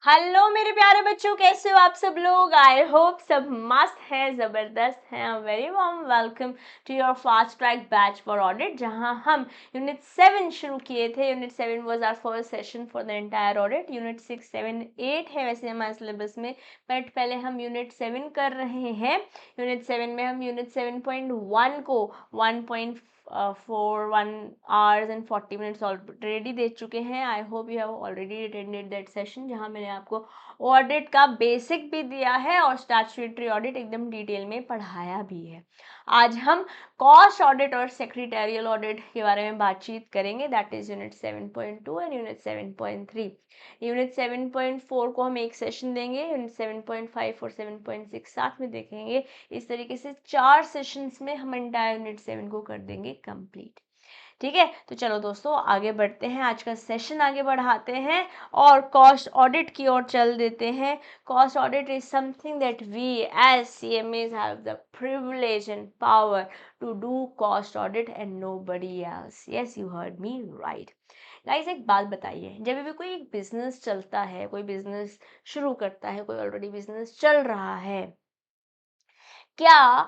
Hello मेरे प्यारे बच्चों, कैसे हो आप सब लोग। आई होप सब मस्त हैं, ज़बरदस्त हैं। Very warm welcome to your fast track batch for audit, जहां हम यूनिट 7 शुरू किए थे। Unit 7 was our first session for the entire audit. Unit 6, 7, 8 है वैसे हमारे सिलेबस में, बट पहले हम यूनिट 7 कर रहे हैं। यूनिट 7 में हम यूनिट 7.1 को 1 hours and 40 minutes ऑलरेडी दे चुके हैं। I hope you have already attended that session, जहां मैंने आपको ऑडिट का बेसिक भी दिया है और स्टैट्यूटरी ऑडिट एकदम डिटेल में पढ़ाया भी है। आज हम कॉस्ट ऑडिट और सेक्रेटरियल ऑडिट के बारे में बातचीत करेंगे। That is unit 7.2 and unit 7.3। Unit 7.4 को हम एक सेशन देंगे, यूनिट 7.5 और 7.6 साथ में देखेंगे। इस तरीके से 4 सेशंस में हम एंटायर यूनिट 7 को कर देंगे कंप्लीट। ठीक है, तो चलो दोस्तों आगे बढ़ते हैं, आज का सेशन आगे बढ़ाते हैं और कॉस्ट ऑडिट की ओर चल देते हैं। Cost audit is something that we as CMAs have the privilege and power to do cost audit and nobody else. Yes, you heard me right. Guys, एक बात बताइए, जब भी कोई एक बिजनेस चलता है, कोई बिजनेस शुरू करता है, कोई ऑलरेडी बिजनेस चल रहा है, क्या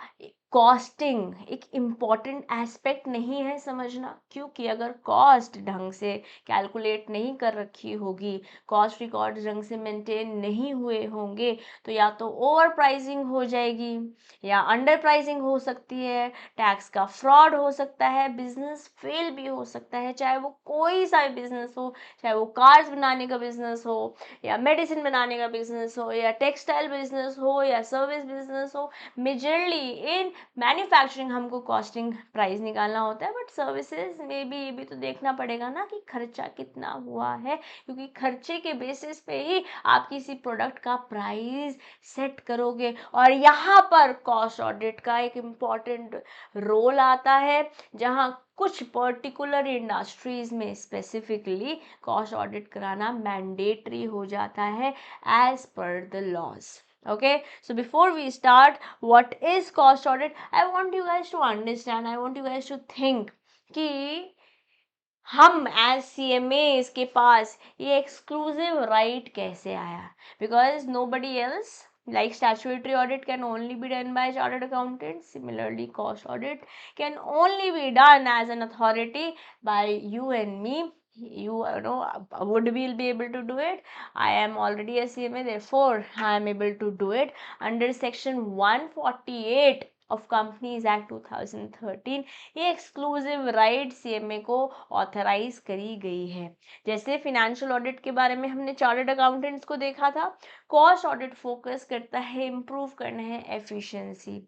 कॉस्टिंग एक इम्पॉर्टेंट एस्पेक्ट नहीं है समझना? क्योंकि अगर कॉस्ट ढंग से कैलकुलेट नहीं कर रखी होगी, कॉस्ट रिकॉर्ड ढंग से मेंटेन नहीं हुए होंगे, तो या तो ओवर प्राइसिंग हो जाएगी या अंडर प्राइसिंग हो सकती है, टैक्स का फ्रॉड हो सकता है, बिजनेस फेल भी हो सकता है। चाहे वो कोई सा भी बिजनेस हो, चाहे वो कार्स बनाने का बिजनेस हो या मेडिसिन बनाने का बिजनेस हो या टेक्सटाइल बिजनेस हो या सर्विस बिजनेस हो। मेजरली इन मैन्युफैक्चरिंग हमको कॉस्टिंग प्राइस निकालना होता है, बट सर्विसेज में भी ये भी तो देखना पड़ेगा ना कि खर्चा कितना हुआ है, क्योंकि खर्चे के बेसिस पे ही आप किसी प्रोडक्ट का प्राइस सेट करोगे। और यहाँ पर कॉस्ट ऑडिट का एक इम्पॉर्टेंट रोल आता है, जहाँ कुछ पर्टिकुलर इंडस्ट्रीज में स्पेसिफिकली कॉस्ट ऑडिट कराना मैंडेटरी हो जाता है as per the laws. Okay, so before we start, what is cost audit? I want you guys to understand, I want you guys to think कि हम as CMAs के पास ये exclusive right कैसे आया? Because nobody else, like statutory audit can only be done by chartered accountants. Similarly, cost audit can only be done as an authority by you and me. You know, would we be able to do it? I am already a CMA, therefore I am able to do it under section 148 of companies act 2013। ये exclusive right CMA को authorise करी गई है। जैसे financial audit के बारे में हमने चार्टर्ड अकाउंटेंट्स को देखा था, कॉस्ट ऑडिट फोकस करता है इम्प्रूव करना है एफिशिएंसी,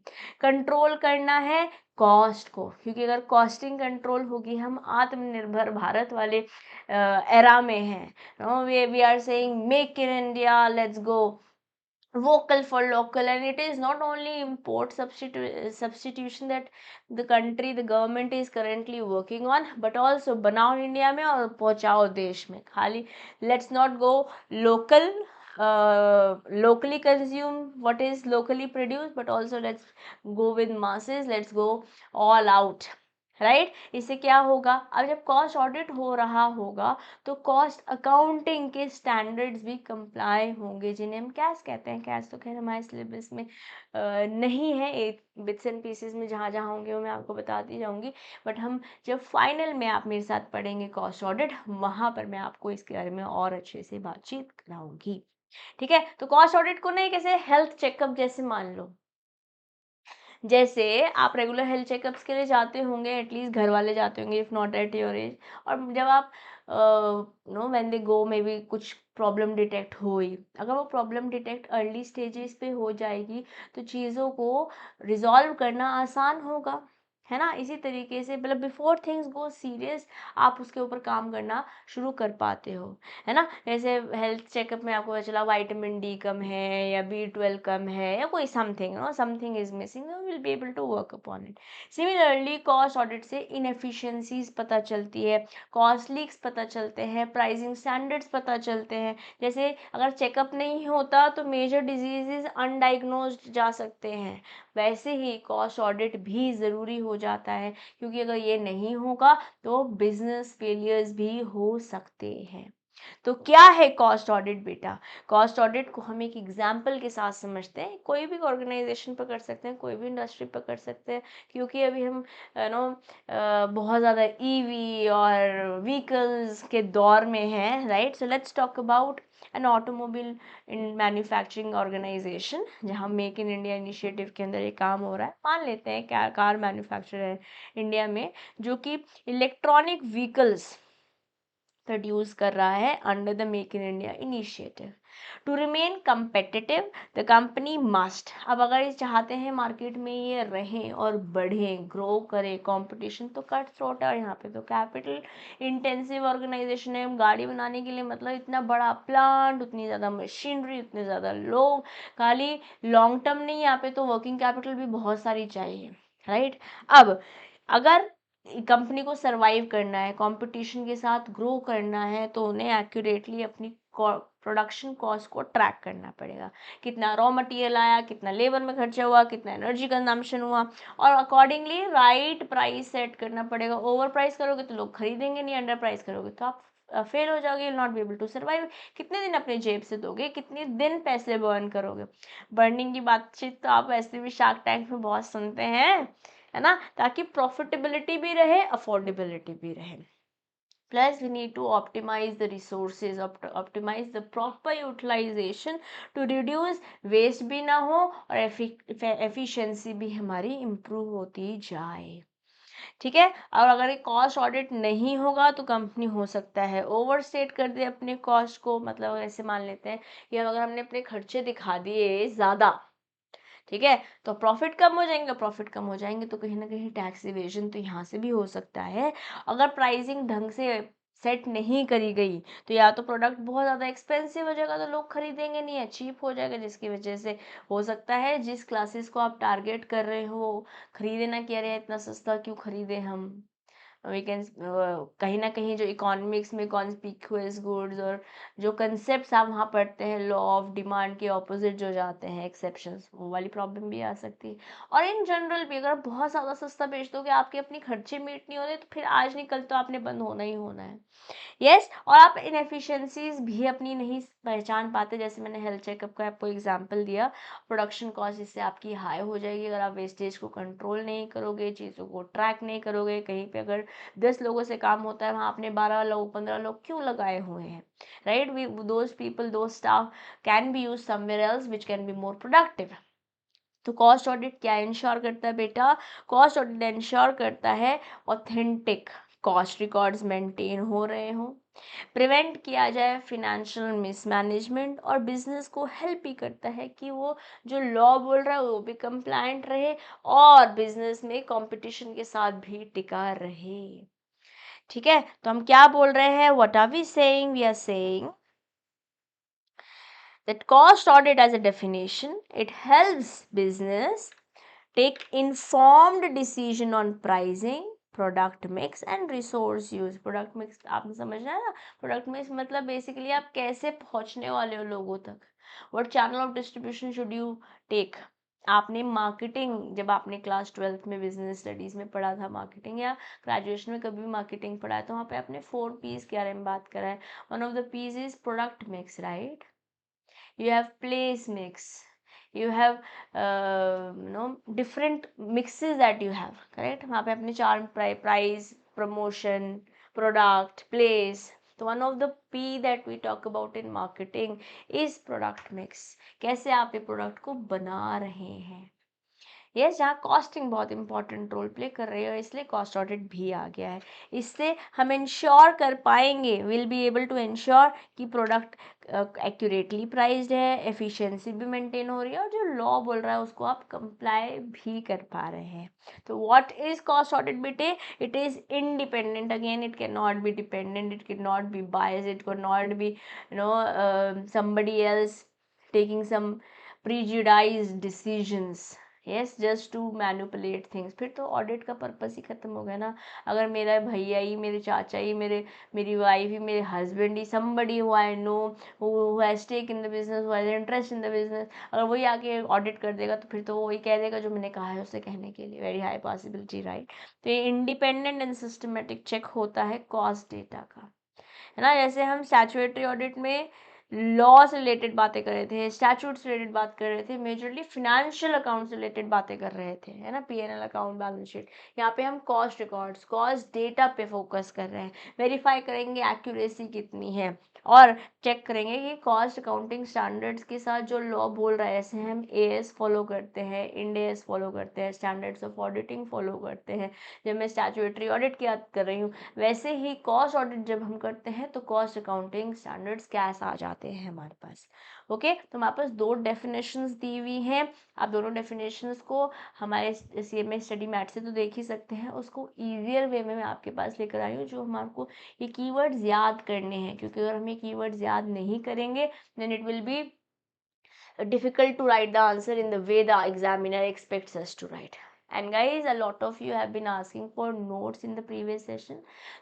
कंट्रोल करना है कॉस्ट को, क्योंकि अगर कॉस्टिंग कंट्रोल होगी, हम आत्मनिर्भर भारत वाले एरा में हैं। We are saying make in India, let's go vocal for local, and it is not only import substitution that the country, the government is currently working on, but also बनाओ India में और पहुंचाओ देश में। खाली let's not go local, locally consume what is locally produced, but also let's go with masses, let's go all out, right. इससे क्या होगा, अब जब कॉस्ट ऑडिट हो रहा होगा तो कॉस्ट अकाउंटिंग के स्टैंडर्ड्स भी कंप्लाई होंगे, जिन्हें हम कैश कहते हैं। कैश तो खैर हमारे सिलेबस में नहीं है, एक बिट्स एंड पीसेस में जहाँ जहाँ होंगे वो मैं आपको बताती जाऊंगी, बट हम जब फाइनल में आप मेरे साथ पढ़ेंगे कॉस्ट ऑडिट, वहाँ पर मैं आपको इसके बारे में और अच्छे से बातचीत कराऊंगी। ठीक है, तो कॉस्ट ऑडिट को नहीं, कैसे हेल्थ चेकअप जैसे मान लो, जैसे आप रेगुलर हेल्थ चेकअप्स के लिए जाते होंगे, एटलीस्ट घर वाले जाते होंगे if not at your age, और जब आप know when they go may be कुछ प्रॉब्लम डिटेक्ट हुई, अगर वो प्रॉब्लम डिटेक्ट अर्ली स्टेजेस पे हो जाएगी तो चीज़ों को रिजॉल्व करना आसान होगा, है ना। इसी तरीके से मतलब बिफोर थिंग्स गो सीरियस आप उसके ऊपर काम करना शुरू कर पाते हो, है ना। जैसे हेल्थ चेकअप में आपको पता चला विटामिन डी कम है या B12 कम है या कोई something, no something is missing, will be able to work upon it. Similarly cost audit से इनएफिशिएंसीज पता चलती है, कॉस्ट लीक्स पता चलते हैं, प्राइसिंग स्टैंडर्ड्स पता चलते हैं। जैसे अगर चेकअप नहीं होता तो मेजर डिजीजेज अनडायग्नोज्ड जा सकते हैं, वैसे ही कॉस्ट ऑडिट भी ज़रूरी हो जाता है, क्योंकि अगर ये नहीं होगा तो बिजनेस फेलियर्स भी हो सकते हैं। तो क्या है कॉस्ट ऑडिट बेटा? कॉस्ट ऑडिट को हम एक एग्जाम्पल के साथ समझते हैं, कोई भी ऑर्गेनाइजेशन पर कर सकते हैं, कोई भी इंडस्ट्री पर कर सकते हैं, क्योंकि अभी हम नो बहुत ज़्यादा ईवी और व्हीकल्स के दौर में हैं, right? So let's talk about an automobile in manufacturing organisation, जहाँ मेक इन इंडिया इनिशिएटिव के अंदर ये काम हो रहा है। मान लेते हैं क्या कार मैन्युफैक्चरर है इंडिया में, जो कि इलेक्ट्रॉनिक व्हीकल्स प्रोड्यूस कर रहा है under the make in India initiative. To remain competitive the company must, अब अगर ये चाहते हैं मार्केट में ये रहें और बढ़ें, ग्रो करें, कंपटीशन तो कट थ्रोट है, और यहाँ पे तो कैपिटल इंटेंसिव ऑर्गेनाइजेशन है। गाड़ी बनाने के लिए मतलब इतना बड़ा प्लांट, उतनी ज़्यादा मशीनरी, उतने ज़्यादा लोग, खाली लॉन्ग टर्म नहीं, यहाँ पे तो वर्किंग कैपिटल भी बहुत सारी चाहिए, राइट? अब अगर कंपनी को सरवाइव करना है, कंपटीशन के साथ ग्रो करना है, तो उन्हें एक्यूरेटली अपनी प्रोडक्शन कॉस्ट को ट्रैक करना पड़ेगा। कितना रॉ मटेरियल आया, कितना लेबर में खर्चा हुआ, कितना एनर्जी कंजम्पशन हुआ, और अकॉर्डिंगली राइट प्राइस सेट करना पड़ेगा। ओवर प्राइस करोगे तो लोग खरीदेंगे नहीं, अंडर प्राइस करोगे तो आप फेल हो जाओगे, you not be able to survive. कितने दिन अपने जेब से दोगे, कितने दिन पैसे बर्न करोगे? बर्निंग की बातचीत तो आप वैसे भी शार्क टैंक में बहुत सुनते हैं, है ना, ताकि प्रॉफिटेबिलिटी भी रहे, अफोर्डेबिलिटी भी रहे। Plus, we need to optimize the resources, optimize the proper utilization to reduce waste भी ना हो और efficiency भी हमारी improve होती जाए। ठीक है? और अगर ये कॉस्ट ऑडिट नहीं होगा तो कंपनी हो सकता है ओवरस्टेट कर दे अपने कॉस्ट को। मतलब ऐसे मान लेते हैं कि अगर हमने अपने खर्चे दिखा दिए ज़्यादा, ठीक है, तो प्रॉफिट कम हो जाएंगे, प्रॉफिट कम हो जाएंगे तो कहीं ना कहीं टैक्स इवेजन तो यहाँ से भी हो सकता है। अगर प्राइसिंग ढंग से सेट नहीं करी गई तो या तो प्रोडक्ट बहुत ज़्यादा एक्सपेंसिव हो जाएगा, तो लोग खरीदेंगे नहीं, है चीप हो जाएगा, जिसकी वजह से हो सकता है जिस क्लासेस को आप टारगेट कर रहे हो खरीदे ना, कि अरे इतना सस्ता क्यों खरीदे हम। वी कैन कहीं ना कहीं जो इकोनॉमिक्स में कॉन्स्पिक्यूअस गुड्स और जो कंसेप्ट आप वहाँ पढ़ते हैं, लॉ ऑफ डिमांड के ऑपोजिट जो जाते हैं, एक्सेप्शंस, वो वाली प्रॉब्लम भी आ सकती है। और इन जनरल भी अगर बहुत ज़्यादा सस्ता बेच दोगे, आपके अपनी खर्चे मीट नहीं हो रहे, तो फिर आज नहीं कल तो आपने बंद होना ही होना है। यस, और आप इनएफिशिएंसीज भी अपनी नहीं पहचान पाते। जैसे मैंने हेल्थ चेकअप का आपको एग्जांपल दिया, प्रोडक्शन कॉस्ट इससे आपकी हाई हो जाएगी अगर आप वेस्टेज को कंट्रोल नहीं करोगे, चीज़ों को ट्रैक नहीं करोगे। कहीं पे अगर 10 लोगों से काम होता है, वहाँ आपने 12 लोग 15 लोग क्यों लगाए हुए हैं, right? We those people, those staff can be use somewhere else which can be more productive. तो कॉस्ट ऑडिट क्या इंश्योर करता है बेटा? कॉस्ट ऑडिट इंश्योर करता है ऑथेंटिक कॉस्ट रिकॉर्ड्स मेंटेन हो रहे हों, प्रिवेंट किया जाए फिनेंशियल मिसमैनेजमेंट, और बिजनेस को हेल्प भी करता है कि वो जो लॉ बोल रहा है वो भी कंप्लायंट रहे और बिजनेस में कंपटीशन के साथ भी टिका रहे। ठीक है, तो हम क्या बोल रहे हैं? What are we saying? We are saying that cost audit as a definition, it helps business take informed decision on pricing, product mix and resource use. Product mix आपने समझना है ना? प्रोडक्ट मिक्स मतलब बेसिकली आप कैसे पहुंचने वाले हो लोगों तक, what channel of distribution should you take. आपने मार्केटिंग, जब आपने क्लास 12th में बिजनेस स्टडीज में पढ़ा था मार्केटिंग, या ग्रेजुएशन में कभी भी मार्केटिंग पढ़ा है, तो वहाँ पे आपने 4 P's के बारे में बात करा है। One of the P's is product mix, right? You have place mix, you have different mixes that you have, correct? वहाँ पे अपने चार प्राइस, प्रमोशन, प्रोडक्ट, प्लेस। तो one of the P that we talk about in marketing is product mix। कैसे आप ये product को बना रहे हैं। यस, जहाँ कॉस्टिंग बहुत इंपॉर्टेंट रोल प्ले कर रही है, इसलिए कॉस्ट ऑडिट भी आ गया है। इससे हम इंश्योर कर पाएंगे, will be able to ensure कि प्रोडक्ट एक्यूरेटली प्राइस्ड है, एफिशिएंसी भी मेंटेन हो रही है, और जो लॉ बोल रहा है उसको आप कंप्लाई भी कर पा रहे हैं। तो व्हाट इज कॉस्ट ऑडिट बेटे? It is independent, again it can not be dependent, it can not be biased, it can not be somebody else taking some prejudiced decisions, yes, just to manipulate things. फिर तो audit का purpose ही खत्म हो गया ना। अगर मेरा भैया ही, मेरे चाचा ही, मेरी वाइफ ही, मेरे हस्बैंड ही, somebody who I know who has take in the business, who has interest in the business, अगर वही आके ऑडिट कर देगा तो फिर तो वो वही कह देगा जो मैंने कहा है उसे कहने के लिए, वेरी हाई पॉसिबिलिटी, राइट? तो ये इंडिपेंडेंट एंड सिस्टमेटिक चेक होता है कॉस्ट डेटा का। है ना। जैसे हम स्टैट्यूटरी ऑडिट में लॉ से रिलेटेड बातें कर रहे थे, स्टैट्यूट से रिलेटेड बात कर रहे थे, मेजरली फिनेंशियल अकाउंट से रिलेटेड बातें कर रहे थे, है ना, P&L अकाउंट, बैलेंस शीट। यहाँ पे हम कॉस्ट रिकॉर्ड्स, कॉस्ट डेटा पे फोकस कर रहे हैं, वेरीफाई करेंगे एक्यूरेसी कितनी है, और चेक करेंगे कि कॉस्ट अकाउंटिंग स्टैंडर्ड्स के साथ जो लॉ बोल रहा है, जैसे हम AS फॉलो करते हैं, इंड AS फॉलो करते हैं, स्टैंडर्ड्स ऑफ ऑडिटिंग फॉलो करते हैं, जब मैं स्टैट्यूटरी ऑडिट की बात कर रही हूँ, वैसे ही कॉस्ट ऑडिट जब हम करते हैं तो कॉस्ट अकाउंटिंग स्टैंडर्ड्स कैसे आ जाते हैं हमारे पास। ओके, तो हमारे पास दो डेफिनेशंस दी हुई हैं, आप दोनों डेफिनेशंस को हमारे CMA स्टडी मैट से तो देख ही सकते हैं, उसको ईजियर वे में मैं आपके पास लेकर आई हूँ, जो हमारे को ये कीवर्ड्स याद करने हैं, क्योंकि अगर हम ये कीवर्ड्स याद नहीं करेंगे then it will be difficult to write the answer in the way the examiner expects us to write. And guys, a lot of you have been asking for notes in the previous session.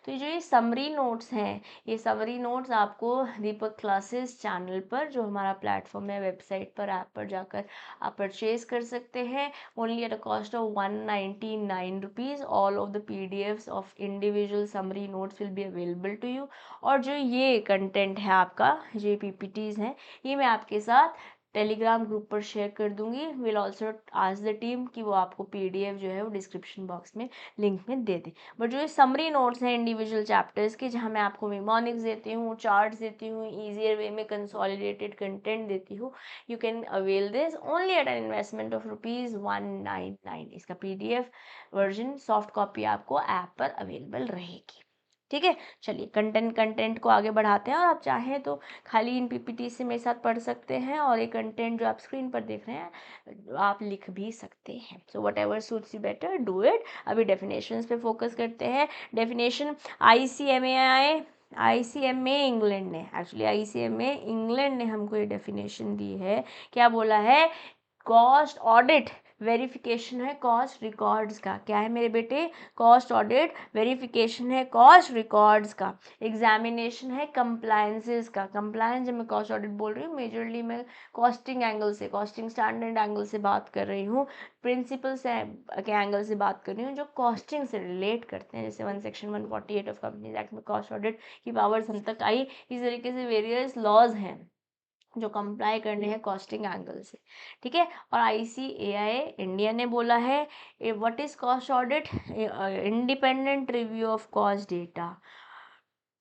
तो ये जो ये summary notes हैं, ये summary notes आपको दीपक classes channel पर, जो हमारा प्लेटफॉर्म है, वेबसाइट पर, ऐप पर जाकर आप परचेज कर सकते हैं, only at a cost of 199 rupees. All of the PDFs of individual summary notes will be available to you. और जो ये कंटेंट है आपका, जो PPTs हैं, ये मैं आपके साथ टेलीग्राम ग्रुप पर शेयर कर दूंगी। Will also ask the team कि वो आपको PDF जो है वो डिस्क्रिप्शन बॉक्स में लिंक में दे दे। बट जो ये समरी नोट्स हैं इंडिविजुअल चैप्टर्स के, जहाँ मैं आपको निमोनिक्स देती हूँ, चार्ट्स देती हूँ, ईजियर वे में कंसोलिडेटेड कंटेंट देती हूँ, you can avail this only at an investment of ₹199। इसका PDF वर्जन सॉफ्ट कॉपी आपको ऐप पर अवेलेबल रहेगी। ठीक है, चलिए कंटेंट को आगे बढ़ाते हैं, और आप चाहें तो खाली इन PPT से मेरे साथ पढ़ सकते हैं, और ये कंटेंट जो आप स्क्रीन पर देख रहे हैं आप लिख भी सकते हैं। So what ever suits you better do it. अभी डेफिनेशंस पे फोकस करते हैं। डेफिनेशन ICMA इंग्लैंड ने, एक्चुअली ICMA इंग्लैंड ने हमको ये डेफिनेशन दी है। क्या बोला है? कॉस्ट ऑडिट वेरिफिकेशन है कॉस्ट रिकॉर्ड्स का। क्या है मेरे बेटे? कॉस्ट ऑडिट वेरिफिकेशन है कॉस्ट रिकॉर्ड्स का। एग्जामिनेशन है कंप्लायंसेस का। कंप्लायंस जब मैं कॉस्ट ऑडिट बोल रही हूँ, मेजरली मैं कॉस्टिंग एंगल से, कॉस्टिंग स्टैंडर्ड एंगल से बात कर रही हूँ, प्रिंसिपल से के एंगल से बात कर रही हूँ, जो कॉस्टिंग से रिलेट करते हैं। जैसे सेक्शन 148 ऑफ कंपनीज एक्ट में कॉस्ट ऑडिट की पावर्स हम तक आई। इस तरीके से वेरियस लॉज हैं जो कंप्लाई करने हैं कॉस्टिंग एंगल से। ठीक है, और ICAI इंडिया ने बोला है, what is cost audit? Independent review of cost data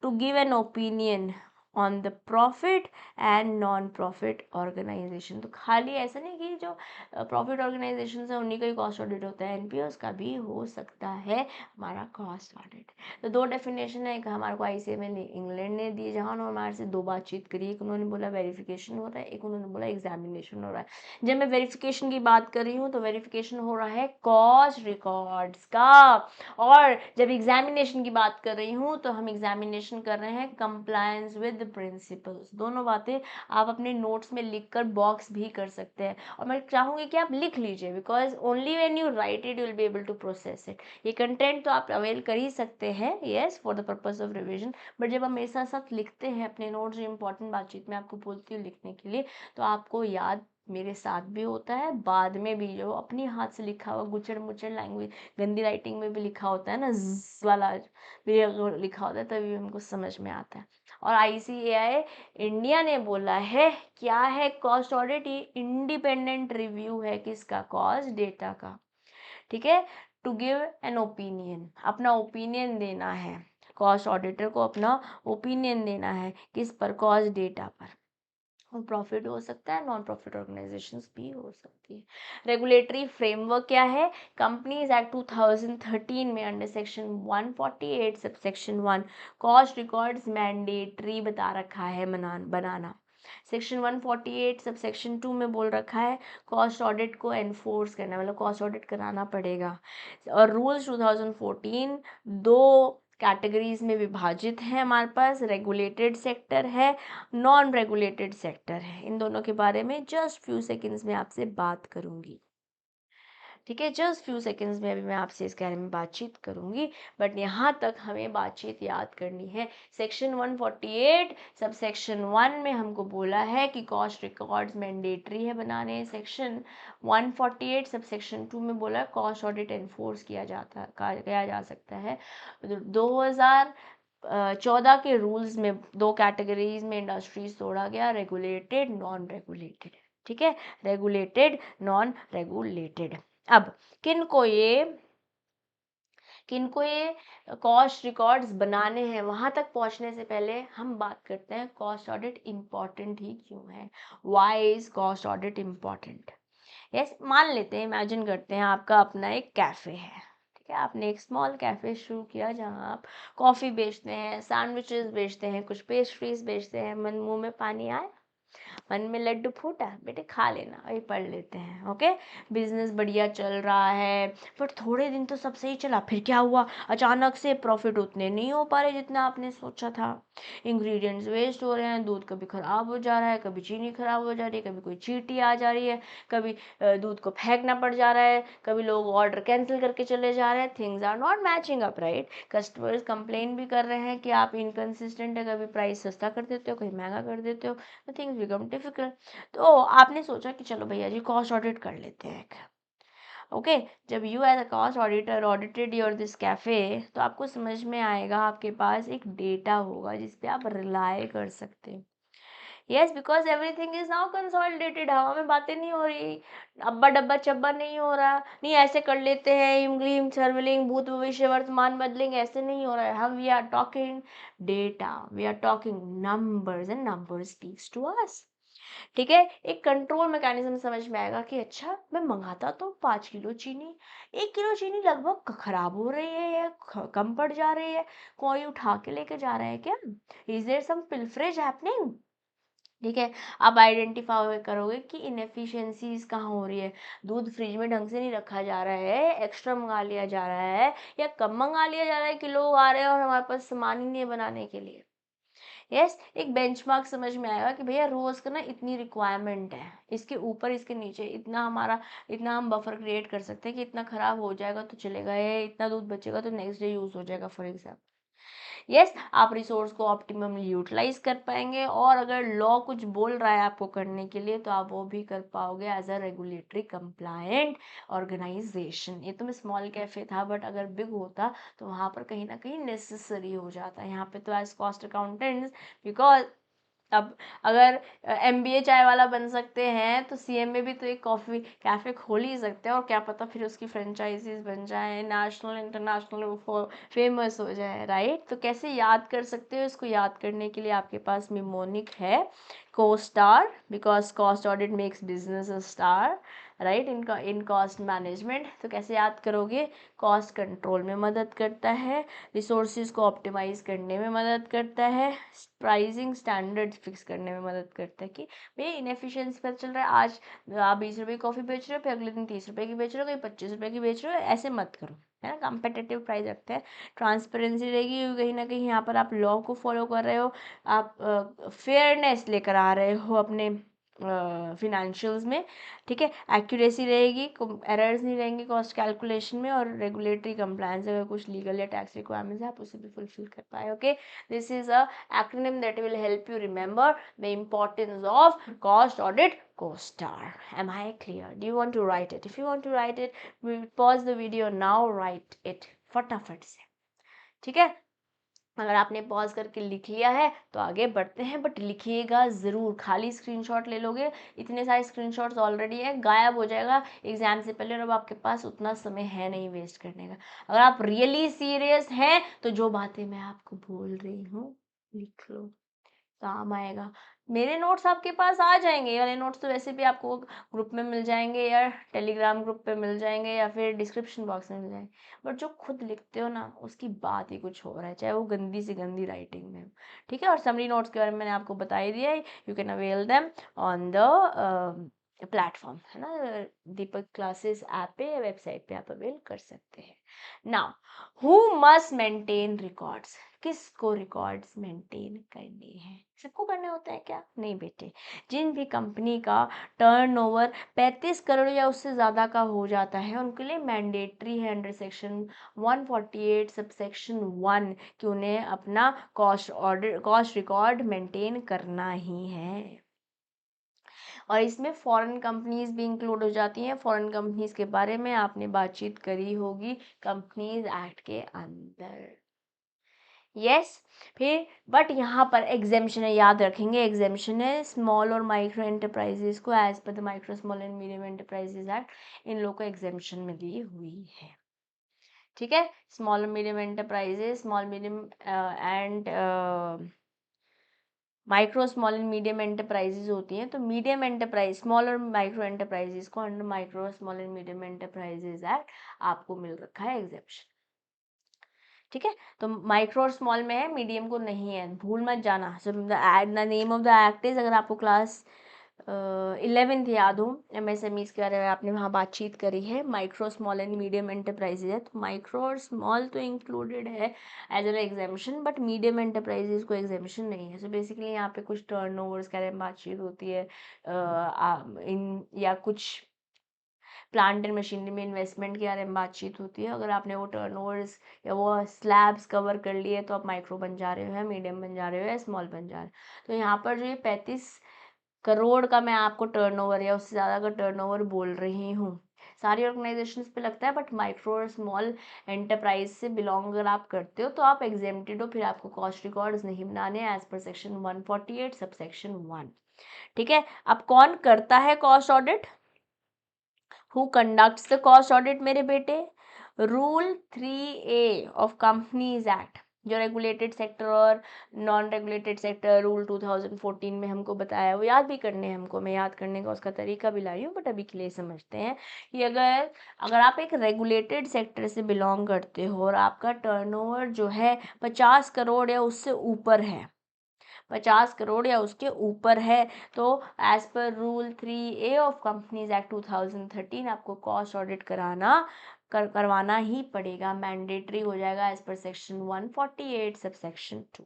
to give an opinion on the profit and non profit organisation. तो खाली ऐसा नहीं कि जो प्रॉफिट ऑर्गेनाइजेशन है उन्हीं का ही कॉस्ट ऑडिट होता है, NPOs का भी हो सकता है हमारा कॉस्ट ऑडिट। तो दो डेफिनेशन है, एक हमारे को ICMA इंग्लैंड ने दी, जहाँ उन्होंने हमारे से दो बातचीत करी। एक उन्होंने बोला वेरिफिकेशन हो रहा है, एक उन्होंने बोला एग्जामिनेशन हो रहा है। जब मैं वेरिफिकेशन की बात कर रही हूँ तो वेरिफिकेशन हो रहा है कॉस्ट रिकॉर्ड्स का, और जब एग्जामिनेशन की बात कर रही हूँ तो हम एग्जामिनेशन कर रहे हैं कंप्लायंस विद प्रिंसिपल्स। दोनों बातें आप अपने नोट्स में लिखकर बॉक्स भी कर सकते हैं, और मैं चाहूँगी कि आप लिख लीजिए, because only when you write it you will be able to process it. ये कंटेंट तो आप अवेल कर ही सकते हैं, yes, for the purpose of revision, but जब आप मेरे साथ साथ लिखते हैं अपने नोट्स, जो इंपॉर्टेंट बातचीत में आपको बोलती हूँ लिखने के लिए, तो आपको याद मेरे साथ भी होता है, बाद में भी जो अपनी हाथ से लिखा हुआ गुचड़ मुचड़ लैंग्वेज, गंदी राइटिंग में भी लिखा होता है ना, वाला भी अगर लिखा होता है तभी हमको समझ में आता है। और ICAI इंडिया ने बोला है, क्या है कॉस्ट ऑडिट? ये इंडिपेंडेंट रिव्यू है किसका? कॉस्ट डेटा का। ठीक है, टू गिव एन ओपिनियन, अपना ओपिनियन देना है, कॉस्ट ऑडिटर को अपना ओपिनियन देना है किस पर? कॉस्ट डेटा पर। प्रॉफिट हो सकता है, नॉन प्रॉफिट ऑर्गेनाइजेशंस भी हो सकती है। रेगुलेटरी फ्रेमवर्क क्या है? कंपनीज एक्ट 2013 में under section 148 sub section 1 cost records mandatory बता रखा है बनाना। सेक्शन 148 सब सेक्शन 2 में बोल रखा है कॉस्ट ऑडिट को एनफोर्स करना, मतलब कॉस्ट ऑडिट कराना पड़ेगा। और रूल्स 2014 दो कैटेगरीज में विभाजित है हमारे पास, रेगुलेटेड सेक्टर है, नॉन रेगुलेटेड सेक्टर है। इन दोनों के बारे में जस्ट फ्यू सेकंड्स में आपसे बात करूंगी। ठीक है, जस्ट फ्यू सेकंड्स में अभी मैं आपसे इसके बारे में बातचीत करूंगी, बट यहाँ तक हमें बातचीत याद करनी है। सेक्शन 148 सब सेक्शन 1 में हमको बोला है कि कॉस्ट रिकॉर्ड्स मैंडेटरी है बनाने। सेक्शन 148 सब सेक्शन 2 में बोला है कॉस्ट ऑडिट एनफोर्स किया जा सकता है। 2000 14 के रूल्स में 2 कैटेगरीज में इंडस्ट्रीज तोड़ा गया, रेगुलेटेड, नॉन रेगुलेटेड। ठीक है, रेगुलेटेड, नॉन रेगुलेटेड। अब किनको ये कॉस्ट रिकॉर्ड्स बनाने हैं, वहां तक पहुंचने से पहले हम बात करते हैं कॉस्ट ऑडिट इम्पॉर्टेंट ही क्यों है। Why is cost audit important? Yes, मान लेते हैं, इमेजिन करते हैं आपका अपना एक कैफ़े है। ठीक है, आपने एक स्मॉल कैफ़े शुरू किया जहाँ आप कॉफ़ी बेचते हैं, सैंडविचेस बेचते हैं, कुछ पेस्ट्रीज बेचते हैं। मन मुंह में पानी आया, मन में लड्डू फूटा, बेटे खा लेना, वही पढ़ लेते हैं। ओके, बिजनेस बढ़िया चल रहा है, पर थोड़े दिन तो सब सही चला, फिर क्या हुआ, अचानक से प्रॉफिट उतने नहीं हो पा रहे जितना आपने सोचा था। इंग्रेडिएंट्स वेस्ट हो रहे हैं, दूध कभी खराब हो जा रहा है, कभी चीनी खराब हो जा रही है, कभी कोई चींटी आ जा रही है, कभी दूध को फेंकना पड़ जा रहा है, कभी लोग ऑर्डर कैंसिल करके चले जा रहे हैं। Things are not matching up, right? Customers complain भी कर रहे हैं कि आप इनकंसिस्टेंट है, कभी प्राइस सस्ता कर देते हो, कभी महंगा कर देते हो, तो थिंग्स बिकम डिफिकल्ट। तो आपने सोचा कि चलो भैया जी कॉस्ट ऑडिट कर लेते हैं। ओके, जब you as a cost auditor audited your this cafe, तो आपको समझ में आएगा, आपके पास एक डेटा होगा जिस पे आप रिलाई कर सकते हो। Yes, because everything is now consolidated, हवा में बातें नहीं हो रही, अब्बा डब्बा चब्बा नहीं हो रहा, नहीं ऐसे कर लेते हैं, इमग्लीम सर्वलिंग भूत भविष्य वर्तमान बदलेंगे, ऐसे नहीं हो रहा है। हम we are talking data, we are talking numbers and numbers speaks to us. ठीक है, एक कंट्रोल मैकेनिज्म समझ में आएगा कि अच्छा, मैं मंगाता तो 5 किलो चीनी, 1 किलो चीनी लगभग खराब हो रही है या कम पड़ जा रही है, कोई उठा के लेके जा रहा है क्या, is there some pilferage happening? ठीक है, आप आइडेंटिफाई करोगे कि इनएफिशिएंसीज कहाँ हो रही है, दूध फ्रिज में ढंग से नहीं रखा जा रहा है, एक्स्ट्रा मंगा लिया जा रहा है, या कम मंगा लिया जा रहा है कि लोग आ रहे हैं और हमारे पास सामान ही नहीं है बनाने के लिए। यस, एक बेंचमार्क समझ में आएगा कि भैया रोज का ना इतनी रिक्वायरमेंट है, इसके ऊपर इसके नीचे इतना हमारा, इतना हम बफर क्रिएट कर सकते हैं कि इतना खराब हो जाएगा तो चलेगा, ये इतना दूध बचेगा तो नेक्स्ट डे यूज हो जाएगा, फॉर एग्जाम्पल। यस, आप रिसोर्स को ऑप्टिममली यूटिलाइज कर पाएंगे, और अगर लॉ कुछ बोल रहा है आपको करने के लिए तो आप वो भी कर पाओगे as a regulatory compliant organisation. ये तो मैं स्मॉल कैफे था, बट अगर बिग होता तो वहां पर कहीं ना कहीं नेसेसरी हो जाता है। यहाँ पे तो एज कॉस्ट अकाउंटेंट्स, बिकॉज अब अगर एमबीए चाय वाला बन सकते हैं तो सीएम में भी तो एक कॉफ़ी कैफ़े खोल ही सकते हैं, और क्या पता फिर उसकी फ्रेंचाइजीज बन जाए, नेशनल इंटरनेशनल फेमस हो जाए, राइट? तो कैसे याद कर सकते हो इसको? याद करने के लिए आपके पास मिमोनिक है, co-star, because cost audit makes business a star, right? In cost management. तो कैसे याद करोगे? कॉस्ट कंट्रोल में मदद करता है, रिसोर्सेज को ऑप्टिमाइज करने में मदद करता है, प्राइसिंग स्टैंडर्ड्स फिक्स करने में मदद करता है कि भैया इनएफिशिएंसी पता चल रहा है, आज आप 20 रुपये की कॉफ़ी बेच रहे हो, फिर अगले दिन 30 रुपये की बेच रहे हो, कहीं 25 रुपये की बेच रहे हो, ऐसे मत करो, है ना? कंपेटिटिव प्राइस रखते हैं, ट्रांसपेरेंसी रहेगी, कहीं ना कहीं यहाँ पर आप लॉ को फॉलो कर रहे हो, आप फेयरनेस लेकर आ रहे हो अपने फिनेंशियल्स में। ठीक है, एक्यूरेसी रहेगी, एरर्स नहीं रहेंगे कॉस्ट कैलकुलेशन में, और रेगुलेटरी कंप्लायंस, अगर कुछ लीगल या टैक्स रिक्वायरमेंट्स है आप उसे भी फुलफिल कर पाए। Okay, this is a acronym that will help you remember the importance of cost audit, COSTAR. Am I clear? Do you want to write it? If you want to write it, we will pause the video now, write it फटाफट से। ठीक है, अगर आपने pause करके लिख लिया है तो आगे बढ़ते हैं, बट लिखिएगा ज़रूर, खाली स्क्रीनशॉट ले लोगे, इतने सारे स्क्रीनशॉट्स ऑलरेडी है, गायब हो जाएगा एग्जाम से पहले, और अब आपके पास उतना समय है नहीं वेस्ट करने का। अगर आप रियली सीरियस हैं तो जो बातें मैं आपको बोल रही हूँ लिख लो, काम आएगा। मेरे नोट्स आपके पास आ जाएंगे, ये वाले नोट्स तो वैसे भी आपको ग्रुप में मिल जाएंगे, या टेलीग्राम ग्रुप पे मिल जाएंगे, या फिर डिस्क्रिप्शन बॉक्स में मिल जाएंगे, बट जो खुद लिखते हो ना उसकी बात ही कुछ हो रहा है, चाहे वो गंदी से गंदी राइटिंग में हो। ठीक है, और समरी नोट्स के बारे में मैंने आपको बता ही दिया है, you can avail them on the platform, है ना? दीपक क्लासेस ऐप पे या वेबसाइट पे आप अवेल कर सकते हैं। Now, who must maintain records? किसको रिकॉर्ड्स मेंटेन करने हैं? सबको करने होते हैं क्या? नहीं बेटे, जिन भी कंपनी का टर्नओवर 35 करोड़ या उससे ज़्यादा का हो जाता है उनके लिए मैंडेटरी है अंडर सेक्शन 148 सबसेक्शन 1 कि उन्हें अपना कॉस्ट रिकॉर्ड मेंटेन करना ही है। और इसमें फॉरेन कंपनीज भी इंक्लूड हो जाती हैं। फॉरेन कंपनीज के बारे में आपने बातचीत करी होगी कंपनीज एक्ट के अंदर। यस। फिर बट यहाँ पर एग्जेम्पशन है, याद रखेंगे एग्जेम्पशन है स्मॉल और माइक्रो एंटरप्राइजेस को as per the micro small and medium enterprises act इन लोगों को एग्जेम्पशन मिली हुई है। ठीक है, स्मॉल और medium enterprises, small medium and micro small and medium enterprises होती हैं, तो मीडियम एंटरप्राइज, स्मॉल और माइक्रो एंटरप्राइजेज को under micro small and medium enterprises act आपको मिल रखा है एग्जेम्पशन। ठीक है, तो माइक्रो और स्मॉल में है, मीडियम को नहीं है, भूल मत जाना। So the name of the act is, अगर आपको क्लास 11th याद हो, MSMEs के बारे में आपने वहाँ बातचीत करी है, micro small and medium enterprises है, तो माइक्रो और स्मॉल तो इंक्लूडेड है as an exemption, but medium enterprises को एग्जामिशन नहीं है। सो बेसिकली यहाँ पे कुछ टर्नओवर्स के बारे में बातचीत होती है, इन या कुछ प्लांट एंड मशीनरी में इन्वेस्टमेंट के बारे में बातचीत होती है। अगर आपने वो टर्नओवर्स या वो स्लैब्स कवर कर लिए तो आप माइक्रो बन जा रहे हो, या मीडियम बन जा रहे हो, या स्मॉल बन जा रहे हो। तो यहाँ पर जो ये 35 करोड़ का मैं आपको टर्नओवर या उससे ज़्यादा का टर्नओवर बोल रही हूँ, सारी ऑर्गेनाइजेशंस पे लगता है, बट माइक्रो और स्मॉल एंटरप्राइज से बिलोंग अगर आप करते हो तो आप एग्जेम्प्टेड हो, फिर आपको कॉस्ट रिकॉर्ड्स नहीं बनाने as per section 148 sub section 1। ठीक है, अब कौन करता है cost audit? Who conducts the cost audit मेरे बेटे? Rule 3A of companies act, जो रेगुलेटेड सेक्टर और नॉन रेगुलेटेड सेक्टर रूल 2014 में हमको बताया, वो याद भी करने हैं हमको, मैं याद करने का उसका तरीका भी लाई हूँ, बट अभी के लिए समझते हैं कि अगर आप एक रेगुलेटेड सेक्टर से बिलोंग करते हो और आपका टर्नओवर जो है 50 करोड़ या उससे ऊपर है, 50 करोड़ या उसके ऊपर है, तो as per rule 3A of companies act 2013 आपको कॉस्ट ऑडिट करवाना ही पड़ेगा, मैंडेटरी हो जाएगा as per section 148 sub section 2।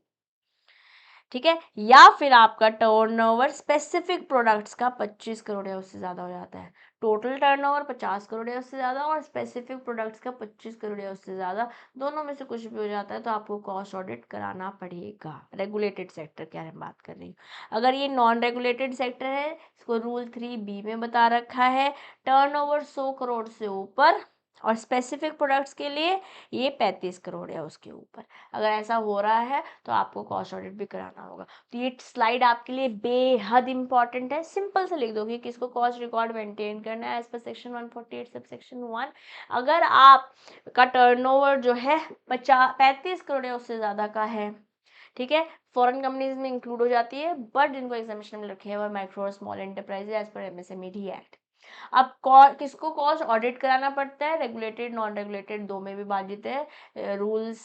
ठीक है, या फिर आपका टर्नओवर स्पेसिफिक प्रोडक्ट्स का 25 करोड़ या उससे ज़्यादा हो जाता है, टोटल टर्नओवर 50 करोड़ या उससे ज़्यादा और स्पेसिफिक प्रोडक्ट्स का 25 करोड़ या उससे ज़्यादा, दोनों में से कुछ भी हो जाता है तो आपको कॉस्ट ऑडिट कराना पड़ेगा। रेगुलेटेड सेक्टर की मैं बात कर रही हूँ। अगर ये नॉन रेगुलेटेड सेक्टर है, इसको रूल 3B में बता रखा है, टर्नओवर 100 करोड़ से ऊपर और स्पेसिफिक प्रोडक्ट्स के लिए ये 35 करोड़ या उसके ऊपर, अगर ऐसा हो रहा है तो आपको कॉस्ट ऑडिट भी कराना होगा। तो ये स्लाइड आपके लिए बेहद इंपॉर्टेंट है, सिंपल से लिख दो कि किसको कॉस्ट रिकॉर्ड मेंटेन करना है एज पर सेक्शन 148 सब सेक्शन 1। अगर आपका टर्नओवर जो है 35 करोड़ या उससे ज़्यादा का है, ठीक है, फॉरेन कंपनीज में इंक्लूड हो जाती है, बट जिनको एग्जामिशन में रखे हुए माइक्रो और small enterprise as per MSME act. अब किसको कॉस्ट ऑडिट कराना पड़ता है? रेगुलेटेड नॉन रेगुलेटेड दो में भी बाधित है। रूल्स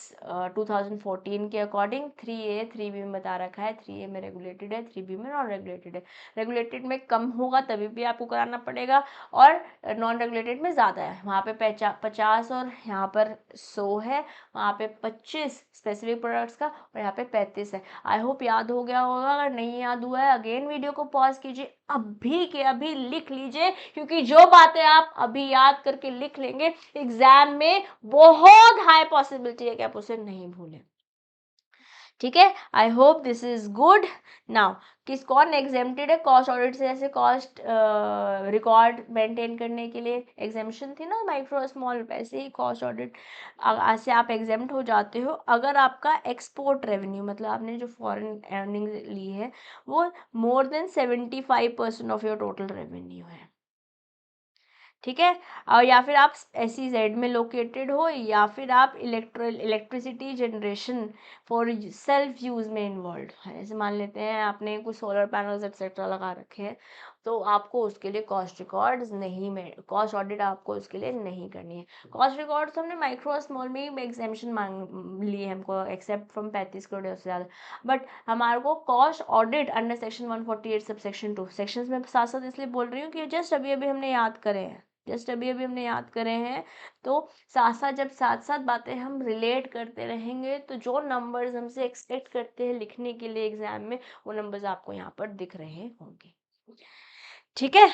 2014 के अकॉर्डिंग 3A 3B में बता रखा है, 3A में रेगुलेटेड है, 3B में नॉन रेगुलेटेड है। रेगुलेटेड में कम होगा तभी भी आपको कराना पड़ेगा, और नॉन रेगुलेटेड में ज़्यादा है, वहाँ पे 50 और यहाँ पर 100 है, वहाँ पे 25 स्पेसिफिक प्रोडक्ट्स का और यहाँ पे 35 है। आई होप याद हो गया होगा, अगर नहीं याद हुआ है अगेन वीडियो को पॉज कीजिए, अभी के अभी लिख लीजिए, क्योंकि जो बातें आप अभी याद करके लिख लेंगे एग्जाम में बहुत हाई पॉसिबिलिटी है कि आप उसे नहीं भूलें। ठीक है, I hope this is good. Now कौन एग्जेम्प्टेड है कॉस्ट ऑडिट से? जैसे कॉस्ट रिकॉर्ड मेंटेन करने के लिए एग्जेम्पशन थी ना माइक्रो स्मॉल, वैसे ही कॉस्ट ऑडिट से आप एग्जेम्प्ट हो जाते हो अगर आपका एक्सपोर्ट रेवेन्यू, मतलब आपने जो फॉरेन अर्निंग ली है वो more than 75% of your total revenue है। ठीक है, और या फिर आप SEZ में लोकेटेड हो, या फिर आप electricity generation for self use में इन्वॉल्व है। जैसे मान लेते हैं आपने कुछ सोलर पैनल्स एक्सेट्रा लगा रखे हैं, तो आपको उसके लिए कॉस्ट रिकॉर्ड्स नहीं में कॉस्ट ऑडिट आपको उसके लिए नहीं करनी है। कॉस्ट रिकॉर्ड्स हमने माइक्रो और स्मॉल में ही एग्जेम्पशन मांग लिए हमको, एक्सेप्ट फ्रॉम 35 करोड़ से ज़्यादा, बट हमारे को cost audit under section 148 sub section 2 sections में साथ साथ इसलिए बोल रही हूँ कि जस्ट अभी अभी हमने याद करे हैं, हमने याद करे हैं, तो साथ साथ बातें हम रिलेट करते रहेंगे तो जो नंबर्स हमसे एक्सपेक्ट करते हैं लिखने के लिए एग्जाम में, वो नंबर्स आपको यहाँ पर दिख रहे होंगे। ठीक है,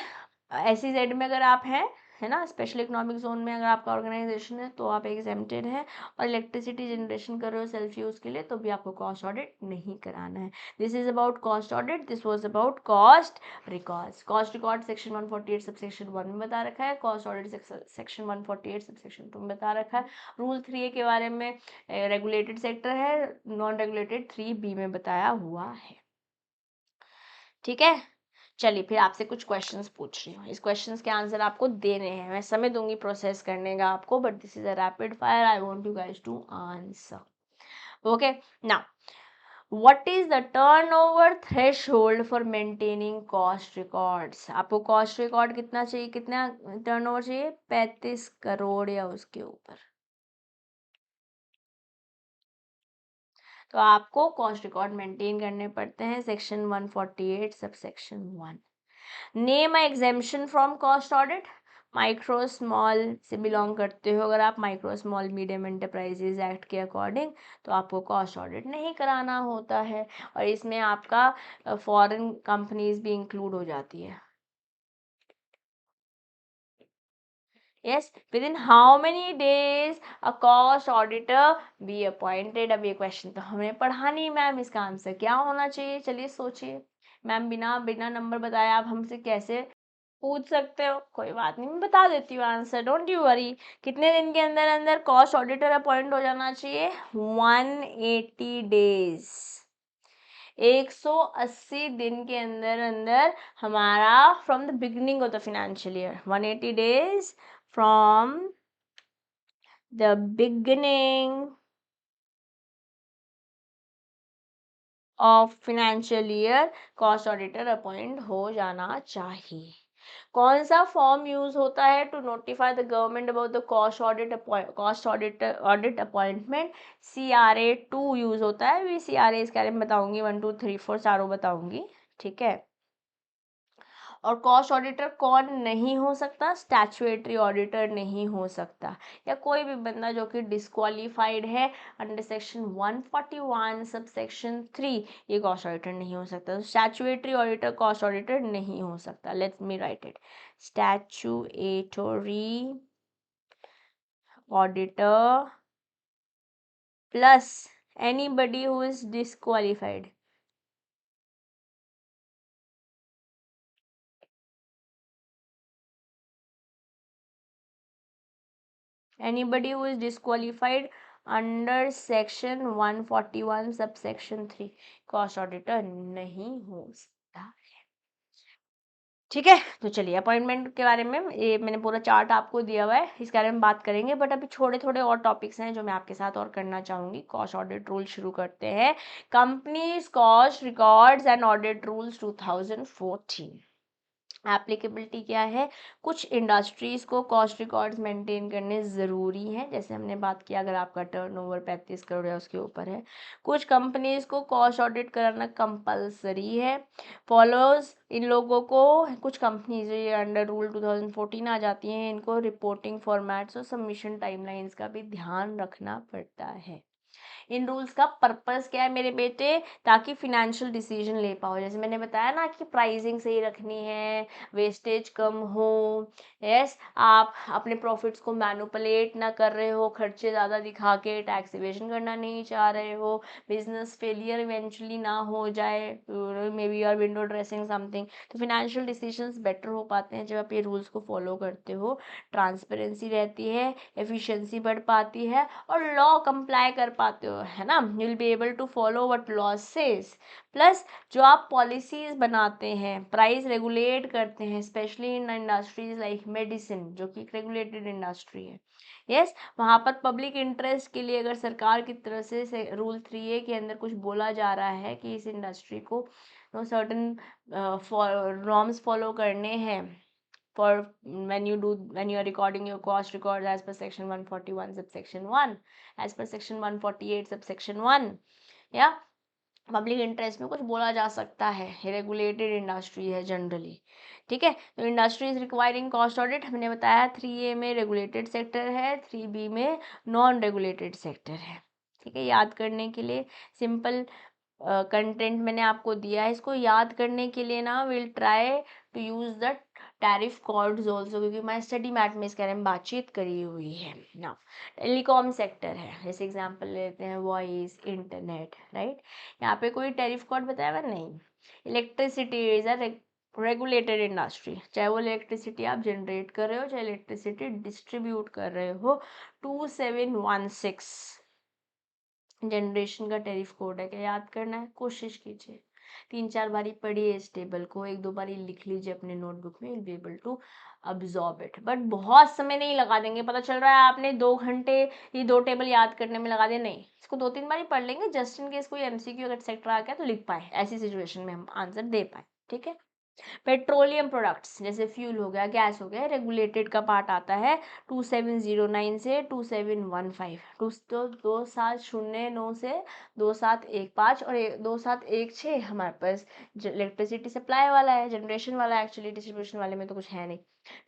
SEZ में अगर आप हैं है ना। स्पेशल इकोनॉमिक जोन में अगर आपका ऑर्गेनाइजेशन है तो आप एग्जेम्प्टेड हैं, और इलेक्ट्रिसिटी जनरेशन कर रहे हो सेल्फ यूज़ के लिए तो भी आपको कॉस्ट ऑडिट नहीं कराना है। This is about cost audit, this was about cost records. Cost record section 148 sub section 1 में बता रखा है, cost audit section 148 sub section 2 में बता रखा है। रूल 3A के बारे में रेगुलेटेड सेक्टर है, नॉन रेगुलेटेड 3B में बताया हुआ है। ठीक है, चलिए फिर आपसे कुछ क्वेश्चंस पूछ रही हूँ। इस क्वेश्चंस के आंसर आपको देने हैं, मैं समय दूंगी प्रोसेस करने का आपको, but this is a rapid fire, I want you guys to answer. Okay, now what is the turnover threshold for maintaining cost records? आपको कॉस्ट रिकॉर्ड कितना चाहिए, कितना टर्नओवर चाहिए? 35 करोड़ या उसके ऊपर। तो आपको कॉस्ट रिकॉर्ड मेंटेन करने पड़ते हैं section 148 sub section 1। Name exemption from cost audit. Micro small से बिलोंग करते हो अगर आप, micro small medium enterprises act के अकॉर्डिंग, तो आपको कॉस्ट ऑडिट नहीं कराना होता है, और इसमें आपका फॉरेन कंपनीज भी इंक्लूड हो जाती है। Yes, with in how many days a cost auditor be appointed? अब ये क्वेश्चन तो हमें पढ़ा नहीं मैम, इसका आंसर क्या होना चाहिए? चलिए सोचिए मैम, बिना बिना नंबर बताए आप हमसे कैसे पूछ सकते हो? कोई बात नहीं, मैं बता देती हूँ आंसर, डोंट यू वरी। कितने दिन के अंदर अंदर कॉस्ट ऑडिटर अपॉइंट हो जाना चाहिए? 180 डेज। 180 दिन के अंदर अंदर हमारा, from the beginning of the financial year, 180 days from the beginning of financial year cost auditor appoint हो जाना चाहिए। कौन सा फॉर्म यूज होता है to notify the government about the cost audit appointment? CRA 2 use होता है। भी CRA इसके बारे में बताऊंगी, 1 2 3 4 चारों बताऊंगी, ठीक है। और कॉस्ट ऑडिटर कौन नहीं हो सकता? स्टैट्यूटरी ऑडिटर नहीं हो सकता, या कोई भी बंदा जो कि डिस्क्वालीफाइड है अंडर सेक्शन 141 सब सेक्शन 3, ये कॉस्ट ऑडिटर नहीं हो सकता। तो स्टैट्यूटरी ऑडिटर कॉस्ट ऑडिटर नहीं हो सकता। Let's me right it, statutory auditor plus anybody who is disqualified. Anybody who is disqualified under section 141 sub section 3 cost auditor नहीं हो सकता है। ठीक है, तो चलिए अपॉइंटमेंट के बारे में ये मैंने पूरा चार्ट आपको दिया हुआ है, इसके बारे में बात करेंगे, बट अभी थोड़े थोड़े और टॉपिक्स हैं जो मैं आपके साथ और करना चाहूँगी। कॉस्ट ऑडिट रूल शुरू करते हैं। Companies cost records and audit rules 2014। Applicability क्या है? कुछ इंडस्ट्रीज को कॉस्ट रिकॉर्ड्स मेंटेन करने ज़रूरी हैं, जैसे हमने बात किया अगर आपका टर्नओवर 35 करोड़ या उसके ऊपर है। कुछ कंपनीज को कॉस्ट ऑडिट कराना कंपलसरी है, फॉलोज इन लोगों को। कुछ कंपनीज ये अंडर रूल 2014 आ जाती हैं, इनको रिपोर्टिंग फॉर्मेट्स और सबमिशन टाइमलाइंस का भी ध्यान रखना पड़ता है। इन रूल्स का पर्पस क्या है मेरे बेटे? ताकि फिनेंशियल डिसीजन ले पाओ। जैसे मैंने बताया ना कि प्राइसिंग सही रखनी है, वेस्टेज कम हो, यस, आप अपने प्रॉफिट्स को मैनिपुलेट ना कर रहे हो, खर्चे ज़्यादा दिखा के टैक्स इवेजन करना नहीं चाह रहे हो, बिजनेस फेलियर इवेंचुअली ना हो जाए, maybe are window dressing something. तो फिनेंशियल डिसीजंस बेटर हो पाते हैं जब आप ये रूल्स को फॉलो करते हो। ट्रांसपेरेंसी रहती है, एफिशिएंसी बढ़ पाती है, और लॉ कंप्लाई कर पाते हो, है ना। You will be able to follow what law says. Plus जो आप पॉलिसीज बनाते हैं, प्राइस रेगुलेट करते हैं, specially in industries like medicine जो कि एक रेगुलेटेड इंडस्ट्री है, यस, वहाँ पर पब्लिक इंटरेस्ट के लिए अगर सरकार की तरफ से रूल 3A के अंदर कुछ बोला जा रहा है कि इस इंडस्ट्री को सर्टन नॉर्म्स फॉलो करने हैं for when you are recording your cost records as per section 141 subsection 1, as per section 148 subsection 1, या पब्लिक इंटरेस्ट में कुछ बोला जा सकता है। रेगुलेटेड इंडस्ट्री है जनरली, ठीक है। तो industry is requiring cost audit, हमने बताया 3A में रेगुलेटेड सेक्टर है, 3B में नॉन रेगुलेटेड सेक्टर है, ठीक है। याद करने के लिए सिंपल कंटेंट मैंने आपको दिया है, इसको याद करने के लिए ना will try to use the tariff codes also, क्योंकि मैं स्टडी मैट में इसके बारे में बातचीत करी हुई है ना। टेलीकॉम सेक्टर है, जैसे एग्जांपल लेते हैं वॉइस, इंटरनेट, राइट। यहाँ पे कोई टैरिफ कोड बताया हुआ नहीं। Electricity is a regulated industry, चाहे वो इलेक्ट्रिसिटी आप जनरेट कर रहे हो, चाहे इलेक्ट्रिसिटी डिस्ट्रीब्यूट कर रहे हो। 2716 जनरेशन का टैरिफ कोड है। क्या याद करना है? कोशिश कीजिए, 3-4 बारी पढ़िए इस टेबल को, 1-2 बारी लिख लीजिए अपने नोटबुक में, will be able to absorb it. But बहुत समय नहीं लगा देंगे, पता चल रहा है आपने 2 घंटे ये 2 टेबल याद करने में लगा दिया, नहीं, इसको 2-3 बारी पढ़ लेंगे, जस्ट इन केस कोई एमसीक्यू अगर एक्सेट्रा आ गया तो लिख पाए, ऐसी सिचुएशन में हम आंसर दे पाए, ठीक है। पेट्रोलियम प्रोडक्ट्स जैसे फ्यूल हो गया, गैस हो गया, रेगुलेटेड का पार्ट आता है 2709 से 2715, 2709 से 2715 और 2716 हमारे पास इलेक्ट्रिसिटी सप्लाई वाला है, जनरेशन वाला है, एक्चुअली डिस्ट्रीब्यूशन वाले में तो कुछ है नहीं।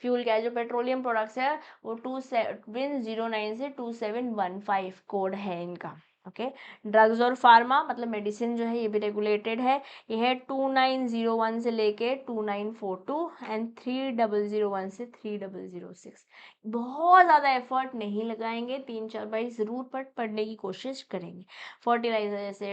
फ्यूल का जो पेट्रोलियम प्रोडक्ट्स है वो 2709 से 2715 कोड है इनका, ओके। ड्रग्स और फार्मा मतलब मेडिसिन जो है ये भी रेगुलेटेड है, ये है 2901 से लेके 2942 एंड 3001 से 3006। बहुत ज़्यादा एफर्ट नहीं लगाएंगे, 3-4 बार ज़रूर पढ़ने की कोशिश करेंगे। फर्टिलाइजर जैसे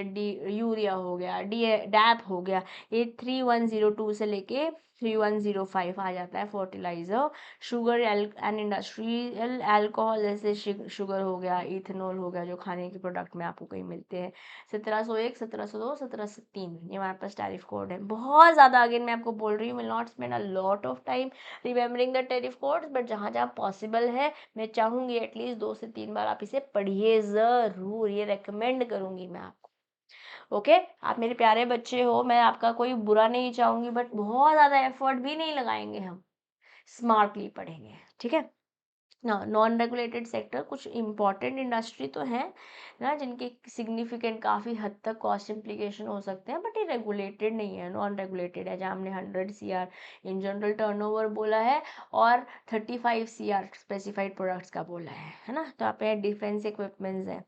यूरिया हो गया, डैप हो गया, ये 3102 से लेके 3105 आ जाता है fertiliser. Sugar and industrial alcohol जैसे शुगर हो गया, इथेनॉल हो गया, जो खाने के प्रोडक्ट में आपको कहीं मिलते हैं, 1701, 1702, 1703 ये हमारे पास टैरिफ कोड है। बहुत ज़्यादा अगेन मैं आपको बोल रही हूँ, will not spend a lot of time remembering the tariff codes, but जहाँ जहाँ पॉसिबल है मैं चाहूँगी एटलीस्ट 2 से 3 बार आप इसे पढ़िए ज़रूर, ये रेकमेंड करूँगी मैं आपको, ओके। आप मेरे प्यारे बच्चे हो, मैं आपका कोई बुरा नहीं चाहूँगी, बट बहुत ज़्यादा एफर्ट भी नहीं लगाएंगे, हम स्मार्टली पढ़ेंगे, ठीक है ना। नॉन रेगुलेटेड सेक्टर कुछ इंपॉर्टेंट इंडस्ट्री तो है ना, जिनके सिग्निफिकेंट काफ़ी हद तक कॉस्ट इम्प्लीकेशन हो सकते हैं, बट ये रेगुलेटेड नहीं है, नॉन रेगुलेटेड है, जहाँ हमने 100 CR इन जनरल टर्नओवर बोला है और 35 CR स्पेसिफाइड प्रोडक्ट्स का बोला है ना। तो आप यहाँ डिफेंस इक्विपमेंट्स है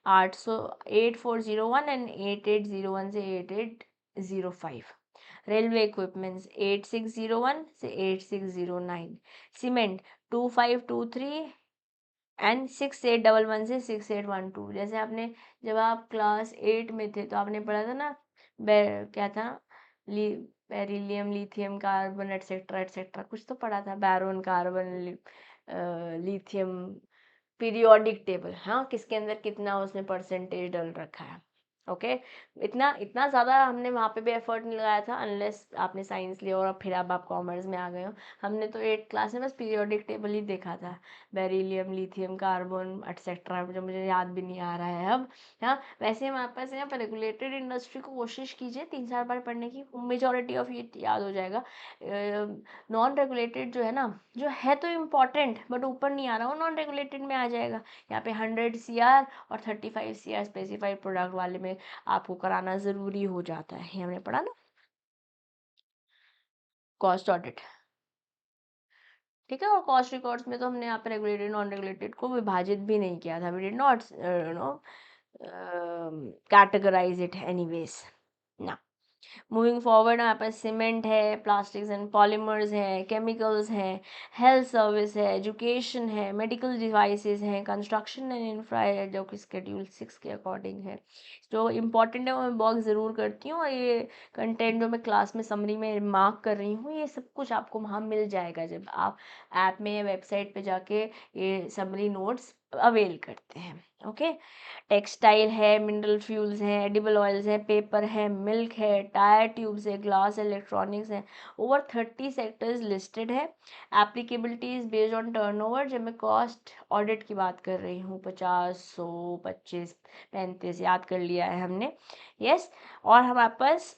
8401 एंड 8801 से 8805, रेलवे इक्विपमेंट्स 8601 से 8609, सीमेंट 2523 एंड 6811 से 6812। जैसे आपने जब आप क्लास 8 में थे तो आपने पढ़ा था ना, क्या था, beryllium, lithium, carbon etcetera etcetera, कुछ तो पढ़ा था, Baron, carbon, lithium, periodic table, हाँ, किसके अंदर कितना उसमें परसेंटेज डल रखा है, ओके। इतना इतना ज़्यादा हमने वहाँ पे भी एफर्ट नहीं लगाया था, अनलेस आपने साइंस लिया और फिर अब आप कॉमर्स में आ गए हो। हमने तो 8 क्लास में बस पीरियोडिक टेबल ही देखा था, बेरिलियम, लिथियम, कार्बन एटसेट्रा, जो मुझे याद भी नहीं आ रहा है अब। हाँ, वैसे हमारे पास यहाँ पर रेगुलेटेड इंडस्ट्री को कोशिश कीजिए 3-4 बार पढ़ने की, मेजोरिटी ऑफ ये याद हो जाएगा। नॉन रेगुलेटेड जो है ना, जो है तो इम्पॉर्टेंट बट ऊपर नहीं आ रहा, वो नॉन रेगुलेटेड में आ जाएगा। यहाँ पे 100 CR और 35 CR स्पेसिफाइड प्रोडक्ट वाले में आपको कराना ज़रूरी हो जाता है, ये हमने पढ़ा ना, कॉस्ट ऑडिट, ठीक है। और कॉस्ट रिकॉर्ड्स में तो हमने यहाँ पे रेगुलेटेड नॉन रेगुलेटेड को विभाजित भी नहीं किया था, we did not know categorise it anyways ना। मूविंग फॉरवर्ड यहाँ पर सीमेंट है, प्लास्टिक्स एंड पॉलीमर्स है, केमिकल्स है, हेल्थ सर्विस है, एजुकेशन है, मेडिकल डिवाइसेस हैं, कंस्ट्रक्शन एंड इंफ्रा है, जो कि शेड्यूल 6 के अकॉर्डिंग है। जो इम्पॉर्टेंट है वो मैं बॉक्स ज़रूर करती हूँ, और ये कंटेंट जो मैं क्लास में समरी में मार्क कर रही हूँ, ये सब कुछ आपको वहाँ मिल जाएगा जब आप ऐप में या वेबसाइट पे जाके ये समरी नोट्स अवेल करते हैं, ओके। टेक्सटाइल है, मिनरल फ्यूल्स हैं, एडिबल ऑयल्स हैं, पेपर है, मिल्क है, टायर ट्यूब्स है, ग्लास, इलेक्ट्रॉनिक्स हैं, ओवर 30 सेक्टर्स लिस्टेड है। Applicability is based on turnover, जब मैं कॉस्ट ऑडिट की बात कर रही हूँ, 50, 100, 25, 35 याद कर लिया है हमने, यस। और हमारे पास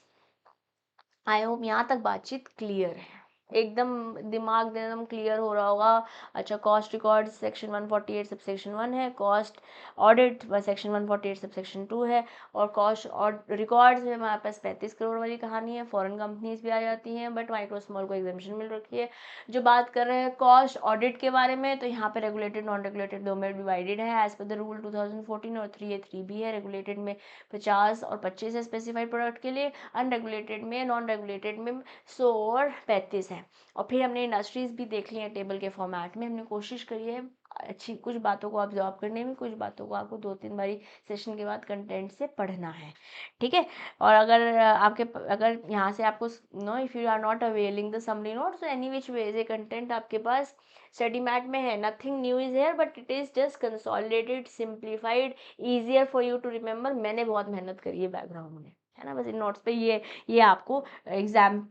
आई होप यहाँ तक बातचीत क्लियर है, एकदम दिमाग एकदम क्लियर हो रहा होगा। अच्छा, cost record section 148 sub section 1 है, cost audit section 148 sub section 2 है, और कॉस्ट और रिकॉर्ड्स में हमारे पास 35 करोड़ वाली कहानी है। फॉरेन कंपनीज भी आ जाती हैं, बट माइक्रो स्मॉल को एग्जामेशन मिल रखी है। जो बात कर रहे हैं कॉस्ट ऑडिट के बारे में, तो यहाँ पे रेगुलेटेड नॉन रेगुलेटेड दो में डिवाइडेड है एज पर द रूल 2014, और 3A 3B है। रेगुलेटेड में 50 और 25 है स्पेसिफाइड प्रोडक्ट के लिए, अनरेगुलेटेड में नॉन रेगुलेटेड में 100 और 35 है। और फिर हमने इंडस्ट्रीज भी देख ली हैं टेबल के फॉर्मेट में। हमने कोशिश करी है अच्छी कुछ बातों को ऑब्जॉर्व करने में, कुछ बातों को आपको 2-3 बारी सेशन के बाद कंटेंट से पढ़ना है, ठीक है। और अगर यहाँ से आपको know, if you are not availing the summary notes, any which ways ये कंटेंट आपके पास स्टडी मैट में है। Nothing new is here, but it is just consolidated, simplified, easier for you to remember. मैंने बहुत मेहनत करी है बैकग्राउंड में, है ना। बस इन नोट्स पे ये आपको एग्जाम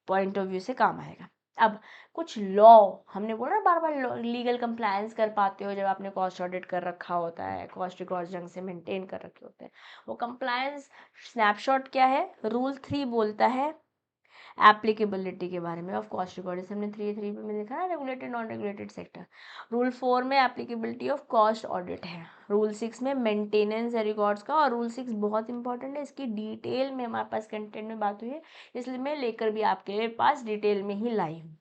पॉइंट ऑफ व्यू से काम आएगा। अब कुछ लॉ, हमने बोला बार बार लीगल कंप्लायंस कर पाते हो जब आपने कॉस्ट ऑडिट कर रखा होता है, कॉस्ट रिकॉर्ड्स ढंग से मेंटेन कर रखे होते हैं। वो कंप्लायंस स्नैपशॉट क्या है, रूल 3 बोलता है एप्लीकेबिलिटी के बारे में ऑफ कॉस्ट रिकॉर्ड। जैसे हमने 3A 3B में लिखा है regulated non regulated sector. Rule 4 में एप्लीकेबिलिटी ऑफ कॉस्ट ऑडिट है। रूल 6 में मेंटेनेंस है रिकॉर्ड्स का, और रूल 6 बहुत इंपॉर्टेंट है, इसकी डिटेल में हमारे पास कंटेंट में बात हुई है, इसलिए मैं लेकर भी आपके पास डिटेल में ही लाई हूँ।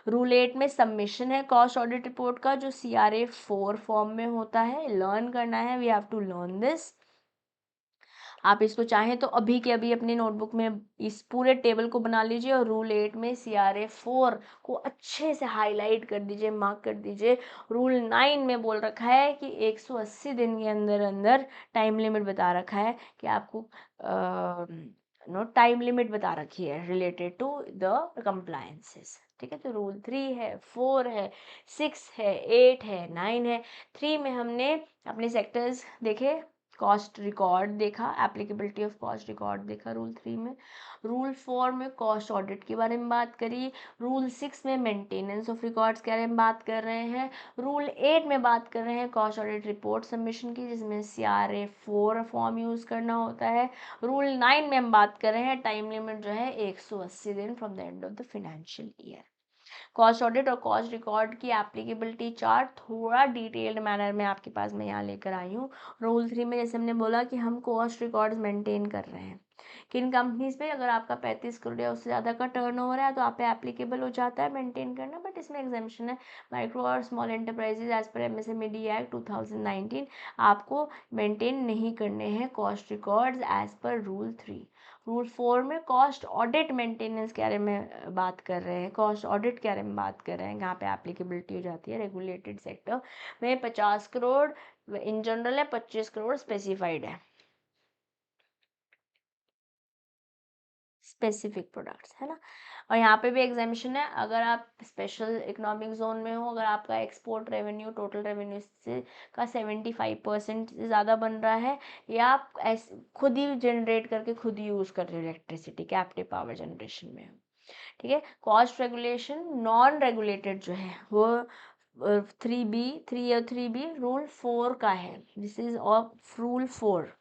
रूल 8 में सबमिशन है कॉस्ट ऑडिट रिपोर्ट का, जो CRA 4 फॉर्म में होता है। लर्न करना है, we have to learn this. आप इसको चाहें तो अभी के अभी अपनी नोटबुक में इस पूरे टेबल को बना लीजिए, और रूल 8 में CRA 4 को अच्छे से हाईलाइट कर दीजिए, मार्क कर दीजिए। रूल 9 में बोल रखा है कि 180 दिन के अंदर अंदर टाइम लिमिट बता रखा है कि आपको नो टाइम लिमिट बता रखी है रिलेटेड टू द कंप्लायंसेस, ठीक है। तो रूल 3 है, 4 है, 6 है, 8 है, 9 है। 3 में हमने अपने सेक्टर्स देखे, कॉस्ट रिकॉर्ड देखा, एप्लीकेबिलिटी ऑफ कॉस्ट रिकॉर्ड देखा रूल 3 में। रूल 4 में कॉस्ट ऑडिट के बारे में बात करी। रूल 6 में मेंटेनेंस ऑफ रिकॉर्ड्स के बारे में बात कर रहे हैं। रूल 8 में बात कर रहे हैं कॉस्ट ऑडिट रिपोर्ट सबमिशन की, जिसमें CRA 4 फॉर्म यूज़ करना होता है। रूल 9 में हम बात कर रहे हैं टाइम लिमिट जो है 180 दिन from the end of the financial year. Cost audit और कॉस्ट रिकॉर्ड की एप्लीकेबिलिटी चार्ट थोड़ा डिटेल्ड मैनर में आपके पास मैं यहाँ लेकर आई हूँ। रूल 3 में जैसे हमने बोला कि हम कॉस्ट रिकॉर्ड्स मेंटेन कर रहे हैं किन कंपनीज पे, अगर आपका 35 करोड़ या उससे ज़्यादा का टर्नओवर है तो आप पे एप्लीकेबल हो जाता है मेंटेन करना, बट इसमें एग्जामेशन है। माइक्रो और small enterprises as per MSMED act 2019 आपको मेंटेन नहीं करने हैं cost records as per rule 3। Rule 4 में कॉस्ट ऑडिट मेंटेनेंस के बारे में बात कर रहे हैं, कॉस्ट ऑडिट के बारे में बात कर रहे हैं, यहाँ पे एप्लीकेबिलिटी हो जाती है रेगुलेटेड सेक्टर में। 50 करोड़ इन जनरल है, 25 करोड़ स्पेसिफाइड है, स्पेसिफिक प्रोडक्ट्स, है ना। और यहाँ पे भी एग्जामिशन है, अगर आप स्पेशल इकोनॉमिक जोन में हो, अगर आपका एक्सपोर्ट रेवेन्यू टोटल रेवेन्यू से का 75% से ज़्यादा बन रहा है, या आप खुद ही जनरेट करके खुद ही यूज़ कर रहे हो इलेक्ट्रिसिटी, कैप्टिव पावर जनरेशन में हो, ठीक है। कॉस्ट रेगुलेशन नॉन रेगुलेटेड जो है वो 3B रूल 4 का है। दिस इज ऑफ रूल 4,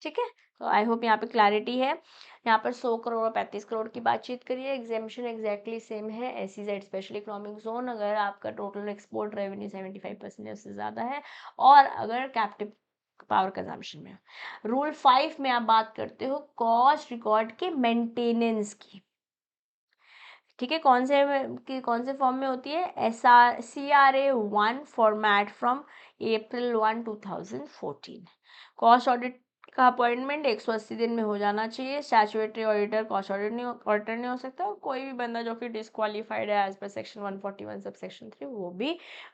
ठीक है। तो आई होप यहाँ पे क्लैरिटी है। यहाँ पर 100 करोड़ और 35 करोड़ की बातचीत करिए, एग्जामिशन एग्जैक्टली सेम है। SEZ स्पेशल इकोनॉमिक जोन, अगर आपका टोटल एक्सपोर्ट रेवेन्यू 75% से ज़्यादा है, और अगर कैप्टिव पावर कंजम्पशन में। रूल 5 में आप बात करते हो कॉस्ट रिकॉर्ड के मेंटेनेंस की, ठीक है। कौन से फॉर्म में होती है, CRA 1 format from April 1 2014। Cost audit का अपॉइंटमेंट 180 दिन में हो जाना चाहिए। स्टैट्यूटरी ऑडिटर कॉस्ट ऑडिटर नहीं हो सकता, और कोई भी बंदा जो कि डिस्क्वालीफाइड है एज पर सेक्शन 141 सब सेक्शन 3 वो भी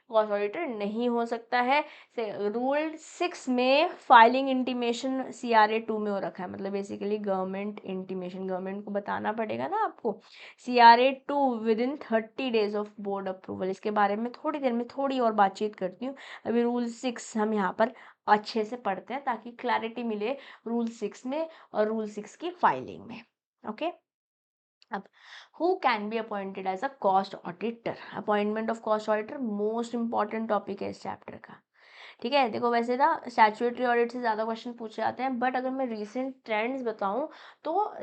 कॉस्ट ऑडिटर नहीं हो सकता है। रूल 6 में फाइलिंग इंटीमेशन CRA 2 में हो रखा है, मतलब बेसिकली गवर्नमेंट इंटीमेशन, गवर्नमेंट को बताना पड़ेगा ना आपको। CRA 2 with in 30 days of board approval, इसके बारे में थोड़ी देर में थोड़ी और बातचीत करती हूँ। अभी रूल 6 हम यहाँ पर अच्छे से पढ़ते हैं ताकि क्लैरिटी मिले रूल 6 में और रूल 6 की फाइलिंग में, ओके। अब who can be appointed as a cost auditor, appointment of cost auditor most important topic है इस चैप्टर का, ठीक है, देखो वैसे ना स्टैट्यूटरी ऑडिट से ज़्यादा क्वेश्चन पूछे जाते हैं, बट अगर मैं रीसेंट ट्रेंड्स बताऊं तो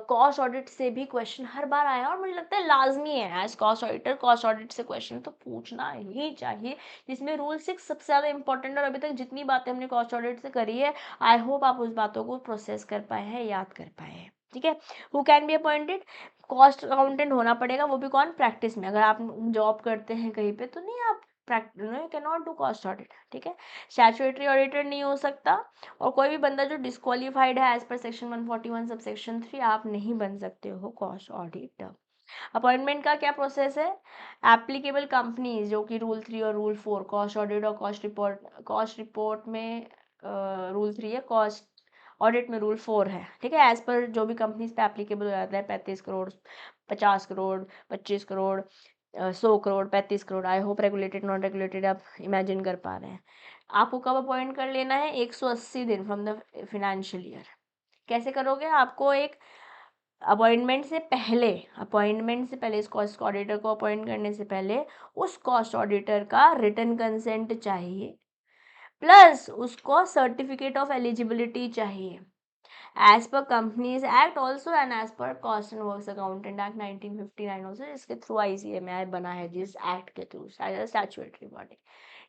कॉस्ट ऑडिट से भी क्वेश्चन हर बार आया और मुझे लगता है लाजमी है as cost auditor, cost audit से क्वेश्चन तो पूछना ही चाहिए, जिसमें रूल 6 सबसे ज़्यादा इंपॉर्टेंट। और अभी तक जितनी बातें हमने कॉस्ट ऑडिट से करी है, आई होप आप उस बातों को प्रोसेस कर पाए हैं, याद कर पाए हैं। ठीक है, who can be appointed, cost accountant होना पड़ेगा, वो भी कौन, प्रैक्टिस में। अगर आप जॉब करते हैं कहीं पे तो नहीं, आप you can not do cost audit. ठीक है, स्टैट्यूटरी ऑडिटर नहीं हो सकता, और कोई भी बंदा जो डिस्क्वालीफाइड है एज पर सेक्शन 141 सब सेक्शन 3, आप नहीं बन सकते हो कॉस्ट ऑडिटर। अपॉइंटमेंट का क्या प्रोसेस है, एप्लीकेबल कंपनीज जो कि रूल 3 और रूल 4, कॉस्ट ऑडिट और कॉस्ट रिपोर्ट में रूल 3 है, कॉस्ट ऑडिट में रूल 4 है। ठीक है, एज पर जो भी कंपनीज पे एप्लीकेबल हो जाता है, 35 crore, 50 crore, 25 crore, 100 crore, 35 crore. I hope regulated non regulated आप इमेजिन कर पा रहे हैं। आपको कब अपॉइंट कर लेना है, 180 दिन फ्रॉम द फिनेंशियल ईयर। कैसे करोगे, आपको एक अपॉइंटमेंट से पहले इस कॉस्ट ऑडिटर को अपॉइंट करने से पहले उस कॉस्ट ऑडिटर का रिटन कंसेंट चाहिए, प्लस उसको सर्टिफिकेट ऑफ एलिजिबिलिटी चाहिए as per companies act also and as per cost and works accountant act 1959 also, जिसके थ्रू ICMI बना है, जिस एक्ट के थ्रू स्टैट्यूटरी बॉडी।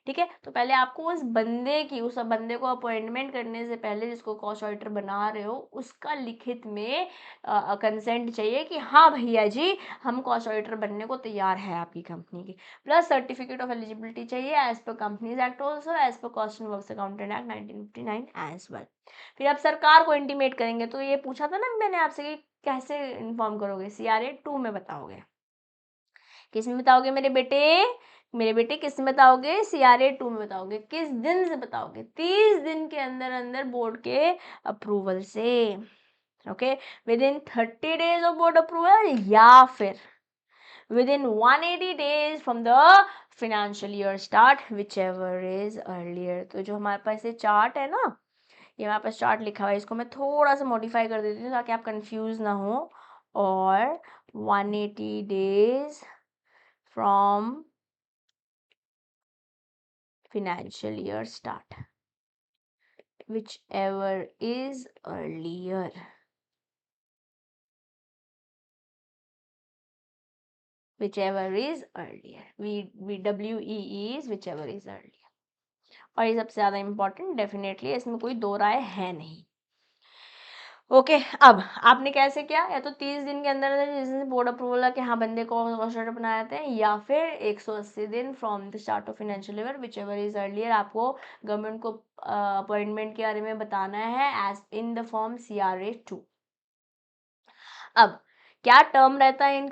ठीक है, तो पहले आपको उस बंदे को अपॉइंटमेंट करने से पहले, जिसको कॉस्ट ऑडिटर बना रहे हो, उसका लिखित में कंसेंट चाहिए कि हाँ भैया जी, हम कॉस्ट ऑडिटर बनने को तैयार है आपकी कंपनी की, प्लस सर्टिफिकेट ऑफ एलिजिबिलिटी चाहिए as per companies act also, as per cost and works accountant act 1959 as well. फिर आप सरकार को इंटीमेट करेंगे, तो ये पूछा था ना मैंने आपसे कि कैसे इन्फॉर्म करोगे, CRA 2 में बताओगे। किस में बताओगे मेरे बेटे किस में बताओगे, CRA 2 में बताओगे। किस दिन से बताओगे, 30 दिन के अंदर अंदर बोर्ड के अप्रूवल से। Okay, with in 30 days of board approval, या फिर with in 180 days from the financial year start, which ever is earlier. तो जो हमारे पास ये चार्ट है ना, ये हमारे पास चार्ट लिखा हुआ है, इसको मैं थोड़ा सा मॉडिफाई कर देती हूँ ताकि आप कंफ्यूज ना हो। और 180 days from financial year start, whichever is earlier. Whichever is earlier. WEE is whichever is earlier. और ये सबसे ज़्यादा इम्पोर्टेंट, डेफिनेटली इसमें कोई दो राय है नहीं। ओके, अब आपने कैसे किया, या तो 30 दिन के अंदर अंदर जिस बोर्ड अप्रूवल है कि हाँ बंदे को कॉस्ट ऑडिटर बनाए जाते हैं, या फिर 180 दिन from the start of financial year, whichever is earlier. आपको गवर्नमेंट को अपॉइंटमेंट के बारे में बताना है as in the form CRA 2। अब क्या टर्म रहता है इन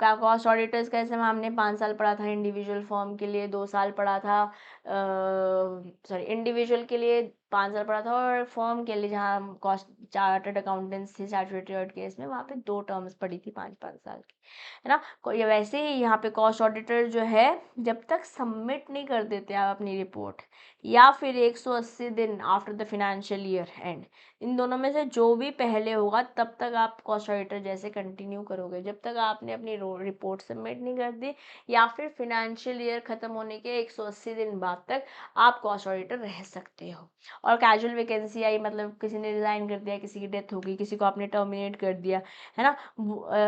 कॉस्ट ऑडिटर्स का, जैसे हमने 5 साल पढ़ा था इंडिविजुअल फॉर्म के लिए, 2 साल पढ़ा था, सॉरी इंडिविजुअल के लिए 5 साल पढ़ा था, और फॉर्म के लिए जहाँ कॉस्ट चार्टर्ड अकाउंटेंट्स थे स्टैट्यूटरी ऑडिट केस में, वहाँ पे 2 टर्म्स पढ़ी थी 5-5 साल की, है ना। ये वैसे ही यहाँ पे कॉस्ट ऑडिटर जो है, जब तक सबमिट नहीं कर देते आप अपनी रिपोर्ट, या फिर 180 दिन after the financial year end, इन दोनों में से जो भी पहले होगा, तब तक आप कॉस्ट ऑडिटर जैसे कंटिन्यू करोगे, जब तक आपने अपनी रिपोर्ट सबमिट नहीं कर दी, या फिर फिनेंशियल ईयर खत्म होने के 180 दिन बाद तक आप कॉस्ट ऑडिटर रह सकते हो। और कैजुअल वैकेंसी आई, मतलब किसी ने रिजाइन कर दिया, किसी की डेथ हो गई, किसी को आपने टर्मिनेट कर दिया, है ना,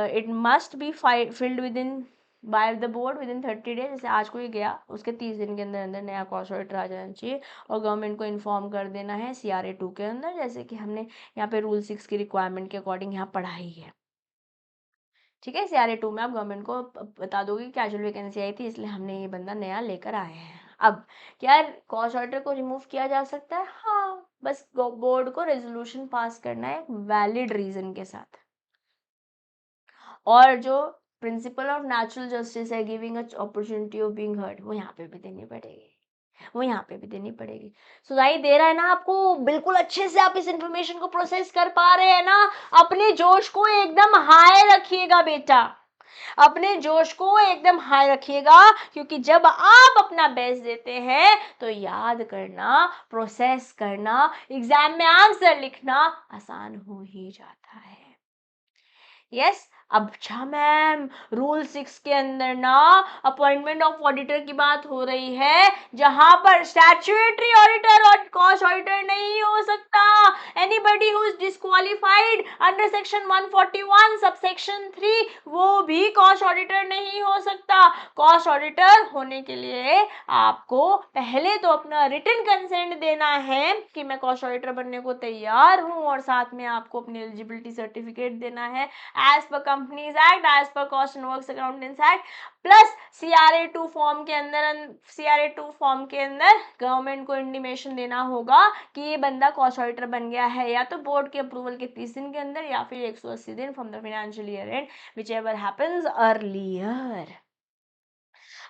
it must be filled with in by the board with in 30 days. जैसे आज कोई गया, उसके 30 दिन के अंदर अंदर नया कॉस्ट ऑडिटर आ जाना चाहिए, और गवर्नमेंट को इन्फॉर्म कर देना है CRA 2 के अंदर, जैसे कि हमने यहाँ पे रूल 6 की रिक्वायरमेंट के अकॉर्डिंग यहाँ पढ़ाई है। ठीक है, CRA 2 में आप गवर्नमेंट को बता दोगे कि कैजुअल वैकेंसी आई थी, इसलिए हमने ये बंदा नया लेकर आए हैं। अब क्या कॉस्ट ऑडिटर को रिमूव किया जा सकता है, हाँ, बस बोर्ड को रेजोल्यूशन पास करना है एक वैलिड रीजन के साथ। और जो प्रिंसिपल ऑफ नेचुरल जस्टिस है, giving opportunity of being heard, वो यहाँ पे भी देनी पड़ेगी, वो यहाँ पे भी देनी पड़ेगी। सुनाई दे रहा है ना आपको, बिल्कुल अच्छे से आप इस इंफॉर्मेशन को प्रोसेस कर पा रहे हैं ना। अपने जोश को एकदम हाई रखिएगा बेटा, अपने जोश को एकदम हाई रखिएगा, क्योंकि जब आप अपना बेस्ट देते हैं तो याद करना, प्रोसेस करना, एग्जाम में आंसर लिखना आसान हो ही जाता है। यस, अब अच्छा मैम, रूल 6 के अंदर ना अपॉइंटमेंट ऑफ ऑडिटर की बात हो रही है, जहां पर स्टैट्यूटरी ऑडिटर और कॉस्ट ऑडिटर नहीं हो सकता। Anybody who is disqualified under section 141 subsection 3 वो भी कॉस्ट ऑडिटर नहीं हो सकता। कॉस्ट ऑडिटर होने के लिए आपको पहले तो अपना रिटन कंसेंट देना है कि मैं कॉस्ट ऑडिटर बनने को तैयार हूं, और साथ में आपको अपनी एलिजिबिलिटी सर्टिफिकेट देना है as per Companies Act, as per Cost and Works Accountants Act, plus CRA2 form के अंदर गवर्नमेंट को इंटीमेशन देना होगा कि ये बंदा कॉस्ट ऑडिटर बन गया है, या तो बोर्ड के अप्रूवल के 30 दिन के अंदर या फिर 180 दिन from the financial year and, which ever happens earlier.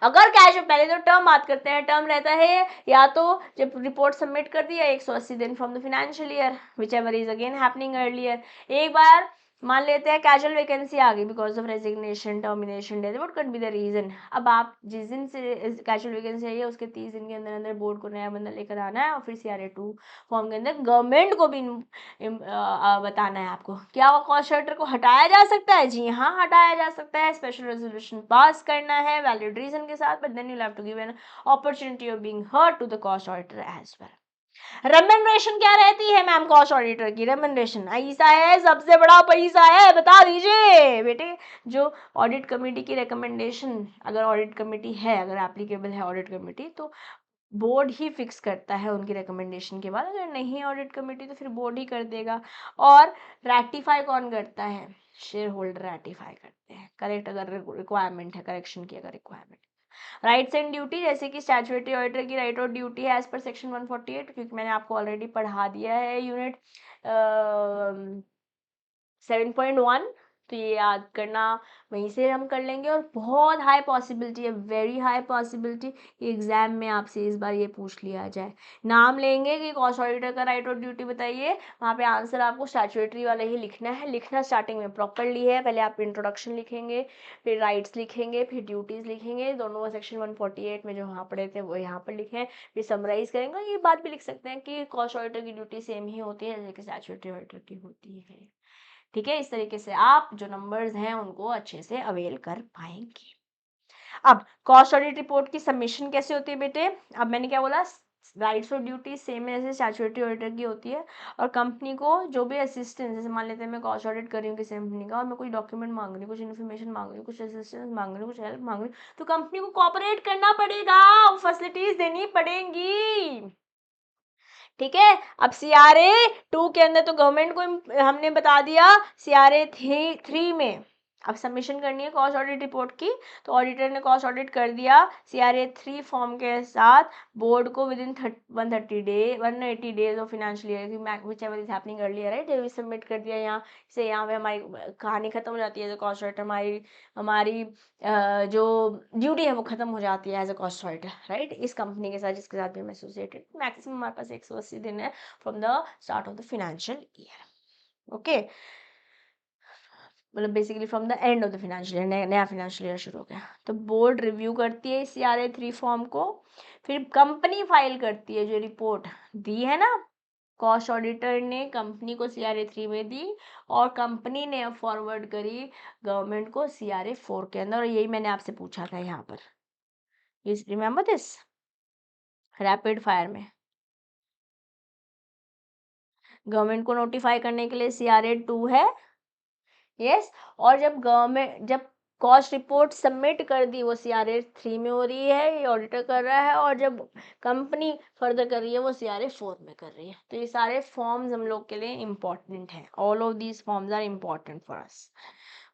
अगर कैश पहले तो टर्म बात करते हैं, टर्म रहता है या तो जब रिपोर्ट सबमिट कर दी या 180 दिन from the financial year, whichever is again happening earlier. एक बार मान लेते हैं कैजुअल वैकेंसी आ गई because of resignation, termination, death, what can be the reason. अब आप जिस दिन से कैजुअल वैकेंसी आई है उसके 30 दिन के अंदर अंदर बोर्ड को नया बंदा लेकर आना है, और फिर CRA2 फॉर्म के अंदर गवर्नमेंट को भी बताना है आपको। क्या वो कॉस्ट ऑडिटर को हटाया जा सकता है? जी हाँ, हटाया जा सकता है। स्पेशल रेजोल्यूशन पास करना है वैलिड रीजन के साथ, but then you have to give an opportunity of being heard to the cost auditor as well. Remuneration क्या रहती है मैम कॉस्ट ऑडिटर की? रेम्यूनरेशन पैसा है, सबसे बड़ा पैसा है, बता दीजिए बेटे। जो ऑडिट कमेटी की रिकमेंडेशन, अगर ऑडिट कमेटी है, अगर एप्लीकेबल है ऑडिट कमेटी, तो बोर्ड ही फिक्स करता है उनकी रिकमेंडेशन के बाद। अगर नहीं ऑडिट कमेटी तो फिर बोर्ड ही कर देगा। और रैटिफाई कौन करता है? शेयर होल्डर रैटिफाई करते हैं। करेक्ट, अगर रिक्वायरमेंट है, करेक्शन की अगर रिक्वायरमेंट। राइट्स एंड ड्यूटी, जैसे कि स्टैट्यूटरी ऑडिटर की राइट और ड्यूटी है एज पर सेक्शन 148, क्योंकि मैंने आपको ऑलरेडी पढ़ा दिया है यूनिट 7.1, तो ये याद करना वहीं से हम कर लेंगे। और बहुत हाई पॉसिबिलिटी है, वेरी हाई पॉसिबिलिटी, एग्जाम में आपसे इस बार ये पूछ लिया जाए। नाम लेंगे कि कॉस्ट ऑडिटर का राइट और ड्यूटी बताइए, वहाँ पे आंसर आपको स्टैट्यूटरी वाला ही लिखना है। लिखना स्टार्टिंग में प्रॉपरली है, पहले आप इंट्रोडक्शन लिखेंगे, फिर राइट्स लिखेंगे, फिर ड्यूटीज लिखेंगे, दोनों सेक्शन 148 में जो वहाँ पढ़े थे वो यहाँ पर लिखें, फिर समराइज करेंगे। ये बात भी लिख सकते हैं कि कॉस्ट ऑडिटर की ड्यूटी सेम ही होती है जैसे कि स्टैट्यूटरी ऑडिटर की होती है। ठीक है, इस तरीके से आप जो नंबर्स हैं उनको अच्छे से अवेल कर पाएंगे। अब कॉस्ट ऑडिट रिपोर्ट की सबमिशन कैसे होती है बेटे? अब मैंने क्या बोला, राइट्स और ड्यूटी सेम है जैसे स्टैट्यूटरी ऑडिटर की होती है, और कंपनी को जो भी असिस्टेंस, जैसे मान लेते हैं मैं कॉस्ट ऑडिट कर रही हूँ किसी कंपनी का और मैं कोई डॉक्यूमेंट मांग रही हूँ, कुछ इन्फॉर्मेशन मांग रही हूँ, कुछ असिस्टेंस मांग रही हूँ, कुछ हेल्प मांग रही हूँ, तो कंपनी को कोऑपरेट करना पड़ेगा, फैसिलिटीज देनी पड़ेंगी। ठीक है। अब CRA2 के अंदर तो गवर्नमेंट को हमने बता दिया, CRA3 में अब सबमिशन करनी है कॉस्ट ऑडिट रिपोर्ट की, तो ऑडिटर ने कॉस्ट ऑडिट कर दिया CRA3 फॉर्म के साथ बोर्ड को with in 180 days of financial year, whichever is happening earlier, right, submit कर दिया। यहाँ से यहाँ पे हमारी कहानी खत्म हो जाती है। जो कॉस्ट ऑडिटर हमारी हमारी जो ड्यूटी है वो खत्म हो जाती है as a cost auditor, right, इस कंपनी के साथ जिसके साथ भी हम एसोसिएटेड। मैक्सिमम हमारे पास 180 दिन है from the start of the financial year. Okay, मतलब basically from the end of the financial year, नया फाइनेंशियल ईयर शुरू हो गया। तो बोर्ड रिव्यू करती है CRA3 फॉर्म को, फिर कंपनी फाइल करती है जो रिपोर्ट दी है ना, कॉस्ट ऑडिटर ने कंपनी को CRA3 में दी, और कंपनी ने फॉरवर्ड करी गवर्नमेंट को CRA4 के अंदर। और यही मैंने आपसे पूछा था यहाँ पर, रिमेम्बर दिस, रैपिड फायर में गवर्नमेंट को नोटिफाई करने के लिए CRA2 है, यस। और जब कॉस्ट रिपोर्ट सबमिट कर दी वो CRA3 में हो रही है, ये ऑडिटर कर रहा है, और जब कंपनी फर्दर कर रही है वो CRA4 में कर रही है। तो ये सारे फॉर्म्स हम लोग के लिए इंपॉर्टेंट हैं, all of these forms are important for us.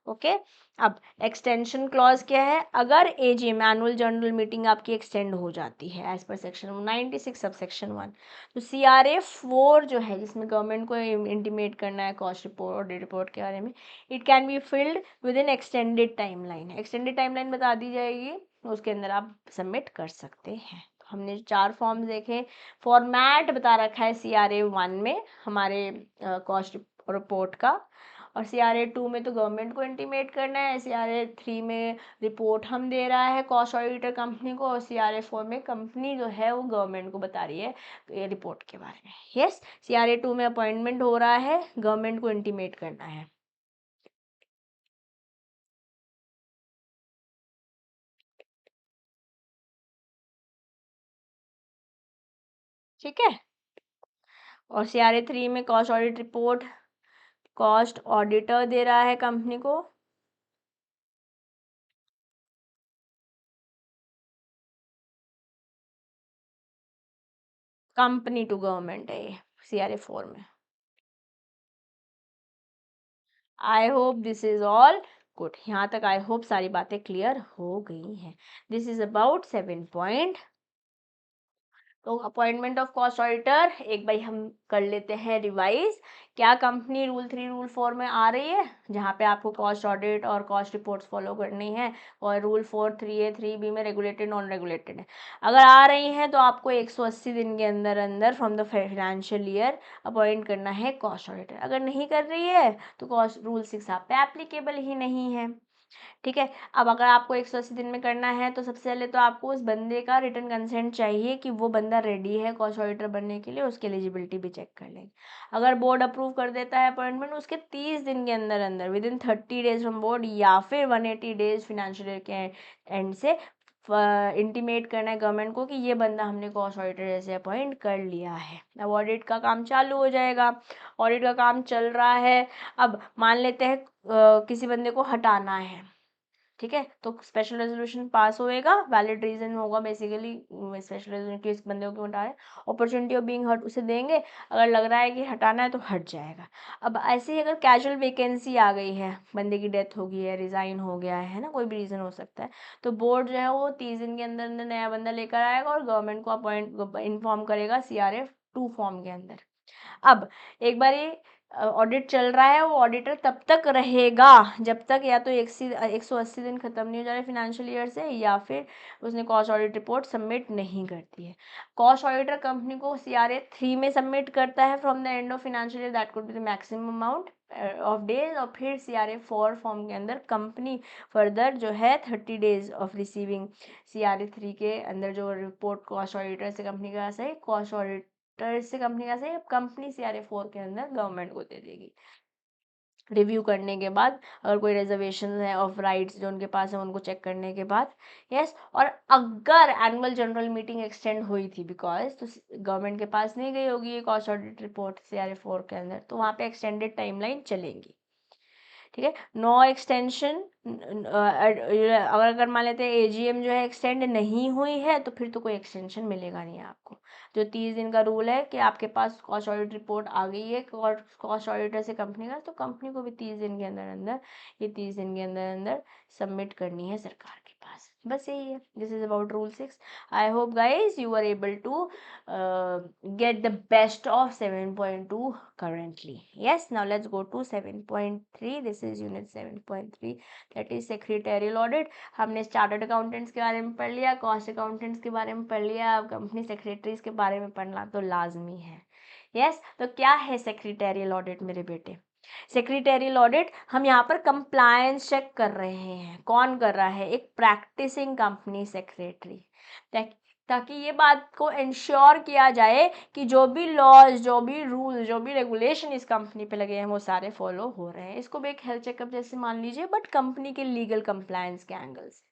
Okay, अब एक्सटेंशन क्लॉज क्या है? अगर AGM एनुअल जनरल मीटिंग आपकी एक्सटेंड हो जाती है एज पर सेक्शन 96 सब सेक्शन 1, तो CRA4 जो है जिसमें गवर्नमेंट को इंटीमेट करना है कॉस्ट रिपोर्ट ऑडिट रिपोर्ट के बारे में, it can be filled with in extended timeline. Extended timeline बता दी जाएगी, उसके अंदर आप सबमिट कर सकते हैं। हमने 4 फॉर्म देखे, फॉर्मेट बता रखा है CRA1 में हमारे कॉस्ट रिपोर्ट का, और CRA2 में तो गवर्नमेंट को इंटीमेट करना है, CRA3 में रिपोर्ट हम दे रहा है कॉस्ट ऑडिटर कंपनी को, और CRA4 में कंपनी जो है वो गवर्नमेंट को बता रही है ये रिपोर्ट के बारे में। यस, CRA2 में अपॉइंटमेंट हो रहा है, गवर्नमेंट को इंटीमेट करना है। ठीक है। और CRA 3 में cost audit report cost auditor दे रहा है कंपनी को, कंपनी टू गवर्नमेंट है ये CRA 4 में। I hope this is all good. यहाँ तक आई होप सारी बातें क्लियर हो गई हैं। दिस इज अबाउट 7 तो अपॉइंटमेंट ऑफ कॉस्ट ऑडिटर एक बार हम कर लेते हैं रिवाइज। क्या कंपनी रूल 3 रूल 4 में आ रही है, जहाँ पे आपको कॉस्ट ऑडिट और कॉस्ट रिपोर्ट्स फॉलो करनी है, और रूल 4 3A 3B में रेगुलेटेड नॉन रेगुलेटेड है। अगर आ रही हैं तो आपको 180 दिन के अंदर अंदर from the financial year appoint करना है कॉस्ट ऑडिटर। अगर नहीं कर रही है तो कॉस्ट रूल 6 आप पे एप्लीकेबल ही नहीं है। ठीक है। अब अगर आपको 180 दिन में करना है तो सबसे पहले तो आपको उस बंदे का रिटर्न कंसेंट चाहिए कि वो बंदा रेडी है कॉस्ट ऑडिटर बनने के लिए, उसकी एलिजिबिलिटी भी चेक कर लेंगे। अगर बोर्ड अप्रूव कर देता है अपॉइंटमेंट, उसके 30 दिन के अंदर अंदर with in 30 days from board या फिर 180 डेज फिनेंशियल ईयर के एंड से इंटीमेट करना है गवर्नमेंट को कि ये बंदा हमने कॉस्ट ऑडिटर जैसे अपॉइंट कर लिया है। अब ऑडिट का काम चालू हो जाएगा। ऑडिट का काम चल रहा है। अब मान लेते हैं किसी बंदे को हटाना है, ठीक है, तो स्पेशल रेजोल्यूशन पास होएगा, वैलिड रीजन होगा बेसिकली स्पेशल रेजोल्यूशन की इस बंदे को क्यों हटा रहे हैं, अपॉर्चुनिटी ऑफ बीइंग हर्ट उसे देंगे। अगर लग रहा है कि हटाना है तो हट जाएगा। अब ऐसे ही अगर कैजुअल वैकेंसी आ गई है, बंदे की डेथ हो गई है, रिजाइन हो गया है ना, कोई भी रीजन हो सकता है, तो बोर्ड जो है वो 30 दिन के अंदर अंदर नया बंदा लेकर आएगा और गवर्नमेंट को अपॉइंट इन्फॉर्म करेगा CRA 2 फॉर्म के अंदर। अब एक बार ऑडिट चल रहा है, वो ऑडिटर तब तक रहेगा जब तक या तो 180 दिन खत्म नहीं हो जा रहे फाइनेंशियल ईयर से, या फिर उसने कॉस्ट ऑडिट रिपोर्ट सबमिट नहीं करती है। कॉस्ट ऑडिटर कंपनी को CRA 3 में सबमिट करता है from the end of financial year, that could be the maximum amount of days, और फिर CRA 4 फॉर्म के अंदर कंपनी फर्दर जो है 30 डेज ऑफ रिसीविंग CRA 3 के अंदर जो रिपोर्ट कॉस्ट ऑडिटर से कंपनी का है, कॉस्ट ऑडिट से कंपनी का से कंपनी CRA 4 के अंदर गवर्नमेंट को दे देगी। रिव्यू करने के बाद, अगर कोई रिजर्वेशन है ऑफ राइट्स जो उनके पास है उनको चेक करने के बाद, यस। और अगर एनुअल जनरल मीटिंग एक्सटेंड हुई थी बिकॉज तो गवर्नमेंट के पास नहीं गई होगी कॉस्ट ऑडिट रिपोर्ट CRA 4 के अंदर, तो वहाँ पे एक्सटेंडेड टाइमलाइन चलेंगी। ठीक है। नो एक्सटेंशन, अगर मान लेते हैं AGM जो है एक्सटेंड नहीं हुई है तो फिर तो कोई एक्सटेंशन मिलेगा नहीं आपको। जो 30 दिन का रूल है कि आपके पास कॉस्ट ऑडिट रिपोर्ट आ गई है कॉस्ट ऑडिटर से कंपनी का, तो कंपनी को भी 30 दिन के अंदर अंदर ये 30 दिन के अंदर अंदर सबमिट करनी है सरकार के पास। बस यही है। This is about rule 6। I hope guys you are able to get the best of 7.2 currently. Yes, now let's go to 7.3. This is unit 7.3, that is secretarial audit. हमने चार्टर्ड अकाउंटेंट्स के बारे में पढ़ लिया, कॉस्ट अकाउंटेंट्स के बारे में पढ़ लिया, अब कंपनी सेक्रेटरीज के बारे में पढ़ना तो लाजमी है। यस, तो क्या है सेक्रेटेरियल ऑडिट मेरे बेटे? सेक्रेटेरियल ऑडिट हम यहाँ पर कंप्लायंस चेक कर रहे हैं। कौन कर रहा है? एक प्रैक्टिसिंग कंपनी सेक्रेटरी, ताकि ये बात को इंश्योर किया जाए कि जो भी लॉज, जो भी रूल, जो भी रेगुलेशन इस कंपनी पे लगे हैं वो सारे फॉलो हो रहे हैं। इसको भी एक हेल्थ चेकअप जैसे मान लीजिए, बट कंपनी के लीगल कंप्लायंस के एंगल से,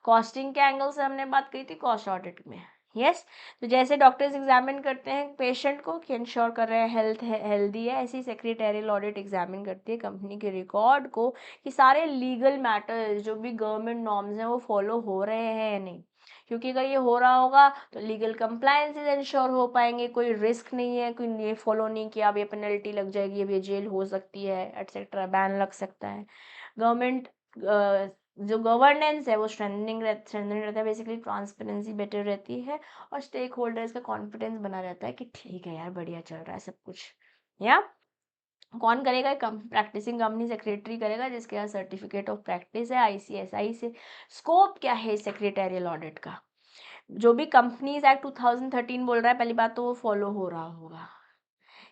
कॉस्टिंग के एंगल से हमने बात करी थी कॉस्ट ऑडिट में। यस, तो जैसे डॉक्टर्स एग्जामिन करते हैं पेशेंट को कि इंश्योर कर रहे हैं हेल्थ है, हेल्दी है, ऐसी सेक्रेटेरियल ऑडिट एग्जामिन करती है कंपनी के रिकॉर्ड को कि सारे लीगल मैटर्स जो भी गवर्नमेंट नॉर्म्स हैं वो फॉलो हो रहे हैं या नहीं। क्योंकि अगर ये हो रहा होगा तो लीगल कंप्लायंसेस इंश्योर हो पाएंगे, कोई रिस्क नहीं है, कोई ये फॉलो नहीं किया अब ये पेनल्टी लग जाएगी, अब ये जेल हो सकती है एटसेट्रा, बैन लग सकता है। गवर्नमेंट जो गवर्नेंस है वो स्ट्रेंथनिंग रहता है, बेसिकली ट्रांसपेरेंसी बेटर रहती है, और स्टेक होल्डर्स का कॉन्फिडेंस बना रहता है कि ठीक है यार बढ़िया चल रहा है सब कुछ। या कौन करेगा? प्रैक्टिसिंग कंपनी सेक्रेटरी करेगा जिसके पास सर्टिफिकेट ऑफ प्रैक्टिस है ICSI से। स्कोप क्या है सेक्रेटेरियल ऑडिट का? जो भी कंपनीज एक्ट 2013 बोल रहा है, पहली बात तो वो फॉलो हो रहा होगा।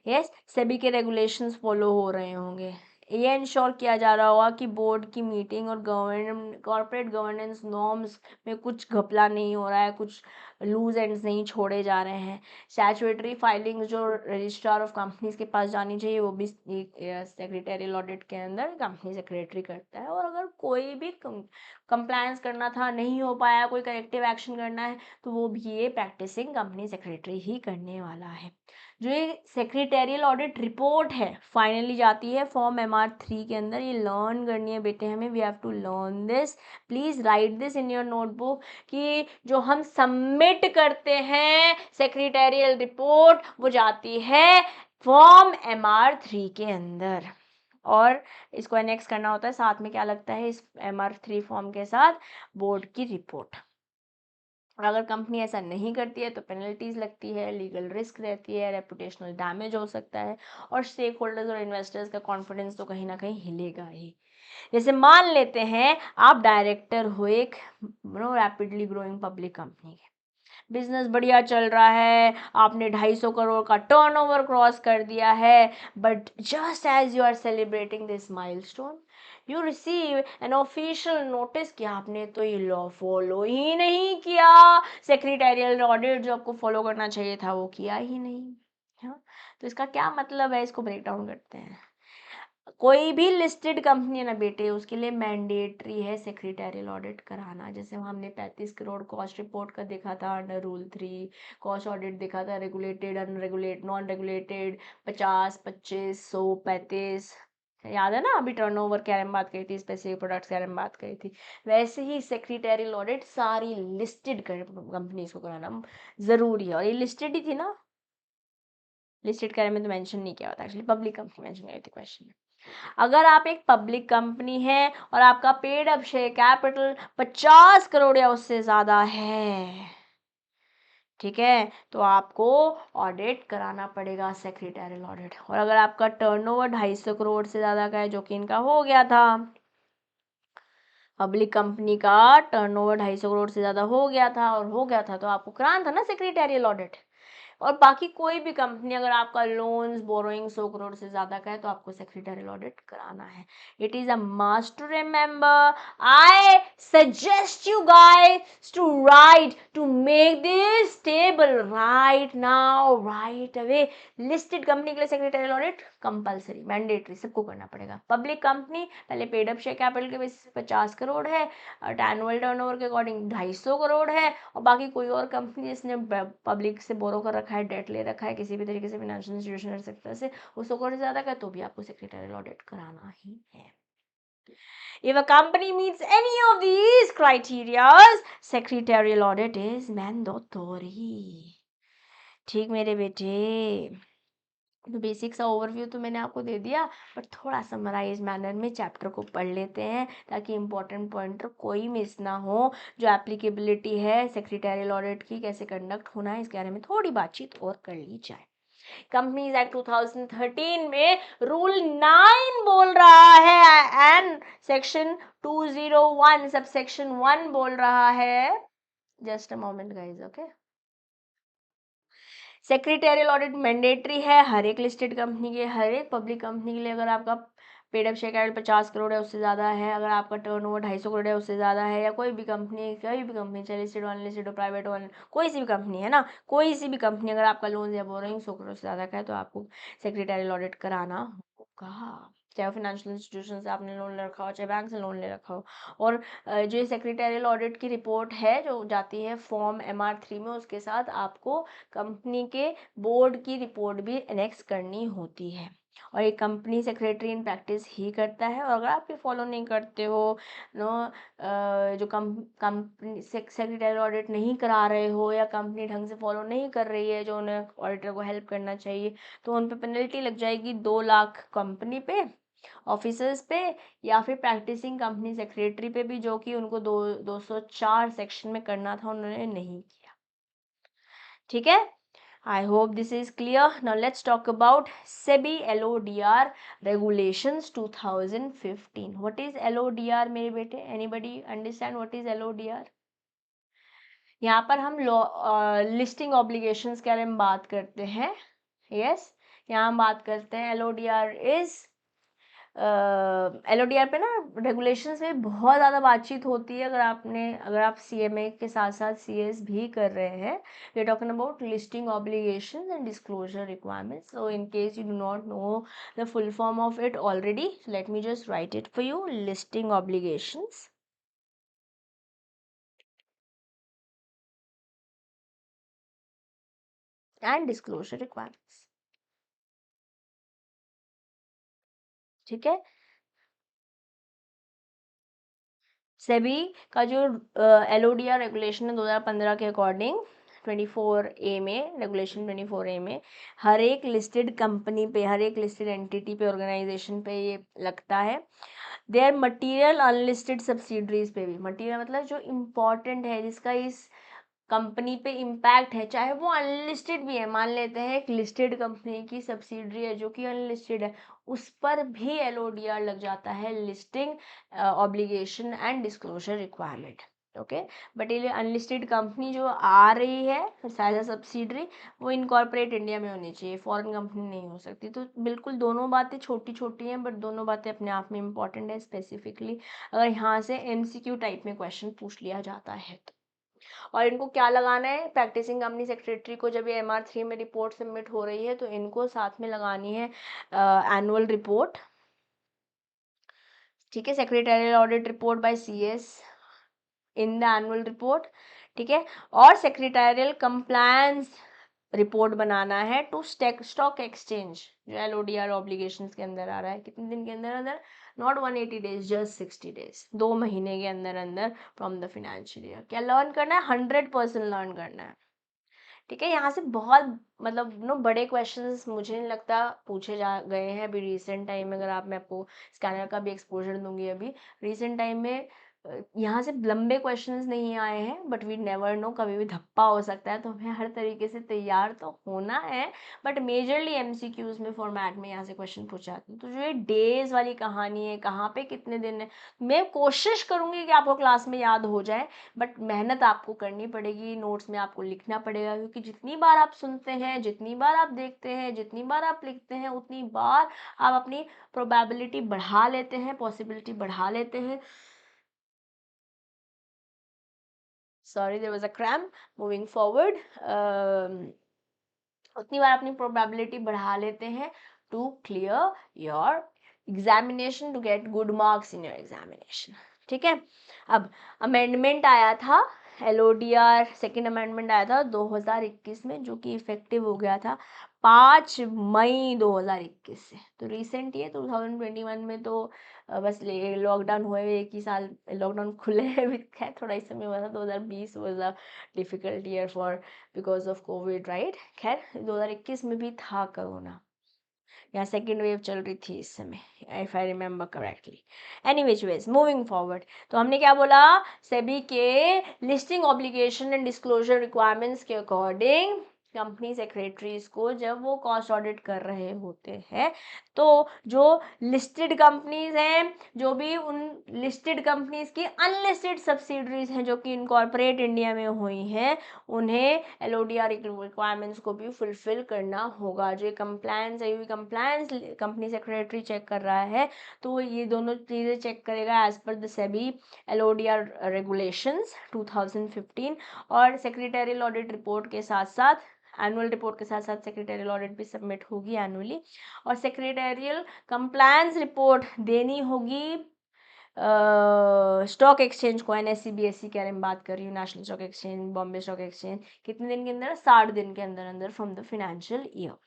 यस, सेबी के रेगुलेशंस फॉलो हो रहे होंगे। ये इंश्योर किया जा रहा होगा कि बोर्ड की मीटिंग और कॉर्पोरेट गवर्नेंस नॉर्म्स में कुछ घपला नहीं हो रहा है, कुछ लूज एंड्स नहीं छोड़े जा रहे हैं। स्टैट्यूटरी फाइलिंग जो रजिस्ट्रार ऑफ कंपनीज के पास जानी चाहिए वो भी सेक्रेटरियल ऑडिट के अंदर कंपनी सेक्रेटरी करता है। और अगर कोई भी कंप्लायंस करना था, नहीं हो पाया, कोई करेक्टिव एक्शन करना है, तो वो भी ये प्रैक्टिसिंग कंपनी सेक्रेटरी ही करने वाला है। जो ये सेक्रेटेरियल ऑडिट रिपोर्ट है फाइनली जाती है फॉर्म MR3 के अंदर। ये लर्न करनी है बेटे हमें, we have to learn this, please write this in your notebook, कि जो हम सबमिट करते हैं सेक्रेटेरियल रिपोर्ट वो जाती है फॉर्म MR3 के अंदर, और इसको एनेक्स करना होता है। साथ में क्या लगता है इस MR3 फॉर्म के साथ? बोर्ड की रिपोर्ट। और अगर कंपनी ऐसा नहीं करती है तो पेनल्टीज लगती है, लीगल रिस्क रहती है, रेपुटेशनल डैमेज हो सकता है, और स्टेक होल्डर्स और इन्वेस्टर्स का कॉन्फिडेंस तो कहीं ना कहीं हिलेगा ही। जैसे मान लेते हैं आप डायरेक्टर हो एक रैपिडली ग्रोइंग पब्लिक कंपनी के, बिजनेस बढ़िया चल रहा है, आपने 250 करोड़ का टर्नओवर क्रॉस कर दिया है, but just as you are celebrating this milestone you receive an official notice कि आपने तो ये लॉ फॉलो ही नहीं किया, सेक्रेटेरियल ऑडिट जो आपको फॉलो करना चाहिए था वो किया ही नहीं। हाँ, तो इसका क्या मतलब है, इसको ब्रेक डाउन करते हैं। कोई भी लिस्टेड कंपनी है ना बेटे, उसके लिए मैंडेटरी है सेक्रेटेरियल ऑडिट कराना। जैसे हमने 35 करोड़ कॉस्ट रिपोर्ट का देखा था अंडर रूल 3, कॉस्ट ऑडिट देखा था रेगुलेटेड, अनरेगुलेटेड, नॉन रेगुलेटेड, 50, 25, 100, 35, याद है ना? अभी टर्नओवर के बारे में बात करी थी, स्पेसिफिक प्रोडक्ट्स के बारे में बात करी थी। वैसे ही सेक्रेटेरियल ऑडिट सारी लिस्टेड कंपनीज को कराना जरूरी है, और ये लिस्टेड ही थी ना, लिस्टेड के बारे में तो मेंशन नहीं किया होता, एक्चुअली पब्लिक कंपनी मेंशन की थी क्वेश्चन में। अगर आप एक पब्लिक कंपनी है और आपका paid up share capital 50 crore या उससे ज्यादा है, ठीक है, तो आपको ऑडिट कराना पड़ेगा सेक्रेटेरियल ऑडिट। और अगर आपका टर्नओवर 250 करोड़ से ज्यादा का है, जो कि इनका हो गया था, पब्लिक कंपनी का टर्नओवर 250 करोड़ से ज्यादा हो गया था, और हो गया था तो आपको कराना था ना सेक्रेटेरियल ऑडिट। और बाकी कोई भी कंपनी, अगर आपका लोन्स बोरोइंग 100 करोड़ से ज्यादा का है, तो आपको सेक्रेटेरियल ऑडिट कराना है। It is a must to remember. I suggest you guys to write, to make this table right now, right away. Listed company के लिए सेक्रेटेरियल ऑडिट कंपलसरी, मैंडेटरी, सबको करना पड़ेगा। पब्लिक कंपनी पहले पेड अप शेयर कैपिटल के basis 50 crore है, annual turnover के according 250 crore है, और बाकी कोई और कंपनी जिसने पब्लिक से बोरो कर रखा है, डेट ले रखा है किसी भी तरीके से, फाइनेंशियल इंस्टीट्यूशन सेक्टर से, उसको करोड़ से ज्यादा का, तो भी आपको सेक्रेटेरियल ऑडिट कराना ही है। If a company meets any of these criteria, secretarial audit is mandatory. ठीक मेरे बेटे, तो बेसिक सा ओवरव्यू तो मैंने आपको दे दिया, पर थोड़ा समराइज मैनर में चैप्टर को पढ़ लेते हैं, ताकि इंपॉर्टेंट पॉइंटर कोई मिस ना हो। जो एप्लीकेबिलिटी है सेक्रेटेरियल ऑडिट की, कैसे कंडक्ट होना है, इसके बारे में थोड़ी बातचीत और कर ली जाए। कंपनीज एक्ट 2013 में रूल 9 बोल रहा है, एंड सेक्शन 201 सब सेक्शन 1 बोल रहा है, just a moment guys, okay. Secretarial audit mandatory है हर एक लिस्टेड कंपनी के, हर एक पब्लिक कंपनी के लिए। अगर आपका paid up share capital 50 crore है उससे ज़्यादा है, अगर आपका टर्नओवर 250 करोड़ है उससे ज़्यादा है, या कोई भी कंपनी चाहे लिस्टेड वन लिस्टेड हो प्राइवेट वन, कोई सी भी कंपनी है ना, कोई सी भी कंपनी, अगर आपका लोन या बोरोइंग 100 करोड़ से ज़्यादा का है, तो आपको सेक्रेटेरियल ऑडिट कराना होगा। चाहे फाइनेंशियल इंस्टीट्यूशन से आपने लोन ले रखा हो, चाहे बैंक से लोन ले रखा हो। और जो सेक्रेटेरियल ऑडिट की रिपोर्ट है जो जाती है फॉर्म MR3 में, उसके साथ आपको कंपनी के बोर्ड की रिपोर्ट भी एनेक्स करनी होती है, और एक कंपनी सेक्रेटरी इन प्रैक्टिस ही करता है। और अगर आप ये फॉलो नहीं करते हो, नो जो कंपनी सेक्रेटरी ऑडिट नहीं करा रहे हो, या कंपनी ढंग से फॉलो नहीं कर रही है जो उन्हें ऑडिटर को हेल्प करना चाहिए, तो उन पे पेनल्टी लग जाएगी 2 लाख कंपनी पे, ऑफिसर्स पे, या फिर प्रैक्टिसिंग कंपनी सेक्रेटरी पे भी, जो कि उनको 204 सेक्शन में करना था, उन्होंने नहीं किया। ठीक है, I hope this is clear. Now let's talk about SEBI LODR regulations 2015. What is LODR मेरे बेटे? Anybody understand what is LODR? यहाँ पर हम लिस्टिंग ऑब्लिगेशंस के बारे में बात करते हैं। यस, यहाँ हम बात करते हैं LODR is LODR पे ना रेगुलेशंस में बहुत ज़्यादा बातचीत होती है। अगर आप CMA के साथ साथ CS भी कर रहे हैं, we are talking about listing obligations and disclosure requirements. So in case you do not know the full form of it already, let me just write it for you. Listing obligations and disclosure requirements, ठीक है। सेबी का जो LODR regulation है 2015 के according 24A में, regulation 24A में हर एक listed company पे, हर एक लिस्टेड एंटिटी पे, ऑर्गेनाइजेशन पे ये लगता है। देयर मटीरियल अनलिस्टेड सब्सिडरीज पे भी, मटीरियल मतलब जो इम्पोर्टेंट है, जिसका इस कंपनी पे इम्पैक्ट है, चाहे वो अनलिस्टेड भी है। मान लेते हैं एक लिस्टेड कंपनी की सब्सिडरी है जो कि अनलिस्टेड है, उस पर भी LODR लग जाता है, listing obligation and disclosure requirement. Okay, but ये अनलिस्टेड कंपनी जो आ रही है एज अ सब्सिडरी, वो इनकॉर्पोरेट इंडिया में होनी चाहिए, फॉरेन कंपनी नहीं हो सकती। तो बिल्कुल दोनों बातें छोटी छोटी हैं, बट दोनों बातें अपने आप में इम्पॉर्टेंट है। स्पेसिफिकली अगर यहाँ से MCQ टाइप में क्वेश्चन पूछ लिया जाता है तो। और इनको क्या लगाना है, प्रैक्टिसिंग कंपनी सेक्रेटरी को जब ये MR3 में रिपोर्ट सबमिट हो रही है तो इनको साथ में लगानी है एनुअल रिपोर्ट, ठीक है। Secretarial audit report by CS in the annual report, ठीक है। और सेक्रेटरियल कंप्लायंस रिपोर्ट बनाना है टू स्टॉक एक्सचेंज, जो LODR ऑब्लिगेशंस के अंदर आ रहा है। कितने दिन के अंदर अंदर, नॉट 180 डेज, जस्ट 60 डेज, 2 महीने के अंदर अंदर फ्रॉम द फाइनेंशियल ईयर। क्या लर्न करना है, 100% लर्न करना है, ठीक है। यहाँ से बहुत मतलब बड़े क्वेश्चंस मुझे नहीं लगता पूछे जा गए हैं अभी रिसेंट टाइम में। अगर आप, मैं आपको स्कैनर का भी एक्सपोजर दूंगी अभी रिसेंट टाइम में, यहाँ से लंबे क्वेश्चंस नहीं आए हैं, बट वी नेवर नो, कभी भी धप्पा हो सकता है, तो हमें हर तरीके से तैयार तो होना है। बट मेजरली MCQs में फॉर्मेट में यहाँ से क्वेश्चन पूछे जाते हैं। तो जो ये डेज वाली कहानी है, कहाँ पे कितने दिन है, मैं कोशिश करूँगी कि आपको क्लास में याद हो जाए, बट मेहनत आपको करनी पड़ेगी, नोट्स में आपको लिखना पड़ेगा, क्योंकि जितनी बार आप सुनते हैं, जितनी बार आप देखते हैं, जितनी बार आप लिखते हैं, उतनी बार आप अपनी प्रोबेबिलिटी बढ़ा लेते हैं, पॉसिबिलिटी बढ़ा लेते हैं। Sorry, there was a cramp. Moving forward, उतनी बार अपनी प्रोबेबिलिटी बढ़ा लेते हैं to clear your examination, to get good marks in your examination, ठीक है। अब अमेंडमेंट आया था, LODR सेकेंड अमेंडमेंट आया था 2021 में, जो कि इफेक्टिव हो गया था 5 मई 2021 से। तो रिसेंट ये 2021 में तो बस लॉकडाउन हुए हुए 1 ही साल, लॉकडाउन खुले भी खैर थोड़ा इस समय हुआ था। 2020 was a difficult year for because of Covid, right. खैर 2021 में भी था कोरोना, या सेकेंड वेव चल रही थी इस समय, if I remember correctly. Anyways ways, moving forward, तो हमने क्या बोला, सेबी के listing obligation and disclosure requirements के अकॉर्डिंग कंपनी सेक्रेटरीज को जब वो कॉस्ट ऑडिट कर रहे होते हैं, तो जो लिस्टेड कंपनीज हैं, जो भी उन लिस्टेड कंपनीज की अनलिस्टेड सब्सिडरीज हैं जो कि इनकॉर्पोरेट इंडिया में हुई हैं, उन्हें LODR रिक्वायरमेंट्स को भी फुलफिल करना होगा। जो कंप्लायंस है, कंप्लायंस कंपनी सेक्रेटरी चेक कर रहा है, तो ये दोनों चीज़ें चेक करेगा as per the SEBI LODR regulations 2015, और सेक्रेटरियल ऑडिट रिपोर्ट के साथ साथ, एनुअल रिपोर्ट के साथ साथ सेक्रेटरियल ऑडिट भी सबमिट होगी एनुअली, और सेक्रेटरियल कंप्लायंस रिपोर्ट देनी होगी स्टॉक एक्सचेंज को, NSE BSE की मैं बात कर रही हूँ, national stock exchange, Bombay stock exchange. कितने दिन के अंदर, 60 दिन के अंदर अंदर फ्रॉम द फाइनेंशियल ईयर।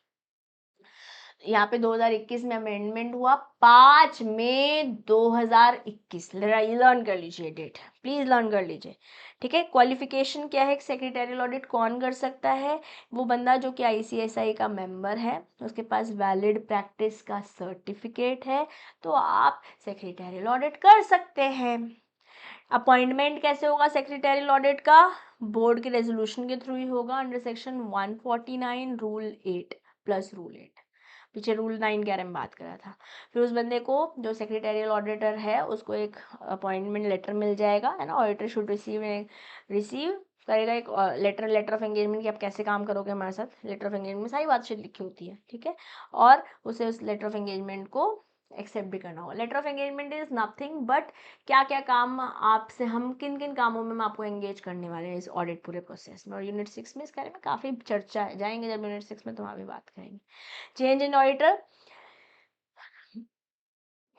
यहाँ पे 2021 में अमेंडमेंट हुआ 5 मई 2021। लर्न कर लीजिए डेट, प्लीज लर्न कर लीजिए, ठीक है। क्वालिफिकेशन क्या है, सेक्रेटरियल ऑडिट कौन कर सकता है, वो बंदा जो कि ICSI का मेंबर है, उसके पास वैलिड प्रैक्टिस का सर्टिफिकेट है, तो आप सेक्रेटरियल ऑडिट कर सकते हैं। अपॉइंटमेंट कैसे होगा सेक्रेटरियल ऑडिट का, बोर्ड के रेजोल्यूशन के थ्रू ही होगा, under section 149 rule 8 plus rule 8, पीछे रूल 9 के बारे में बात करा था। फिर उस बंदे को, जो सेक्रेटरियल ऑडिटर है, उसको एक अपॉइंटमेंट लेटर मिल जाएगा, है ना। ऑडिटर शुड रिसीव करेगा एक लेटर ऑफ एंगेजमेंट, कि आप कैसे काम करोगे हमारे साथ। लेटर ऑफ एंगेजमेंट में सारी बातचीत लिखी होती है, ठीक है। और उसे उस लेटर ऑफ एंगेजमेंट को एक्सेप्ट भी करना होगा। Letter of engagement is nothing but क्या क्या काम आपसे, हम किन किन कामों में हम आपको एंगेज करने वाले हैं इस ऑडिट पूरे प्रोसेस में। और यूनिट 6 में इस बारे में काफ़ी चर्चा है, जाएंगे जब यूनिट 6 में तो वहाँ भी बात करेंगे। चेंज इन ऑडिटर,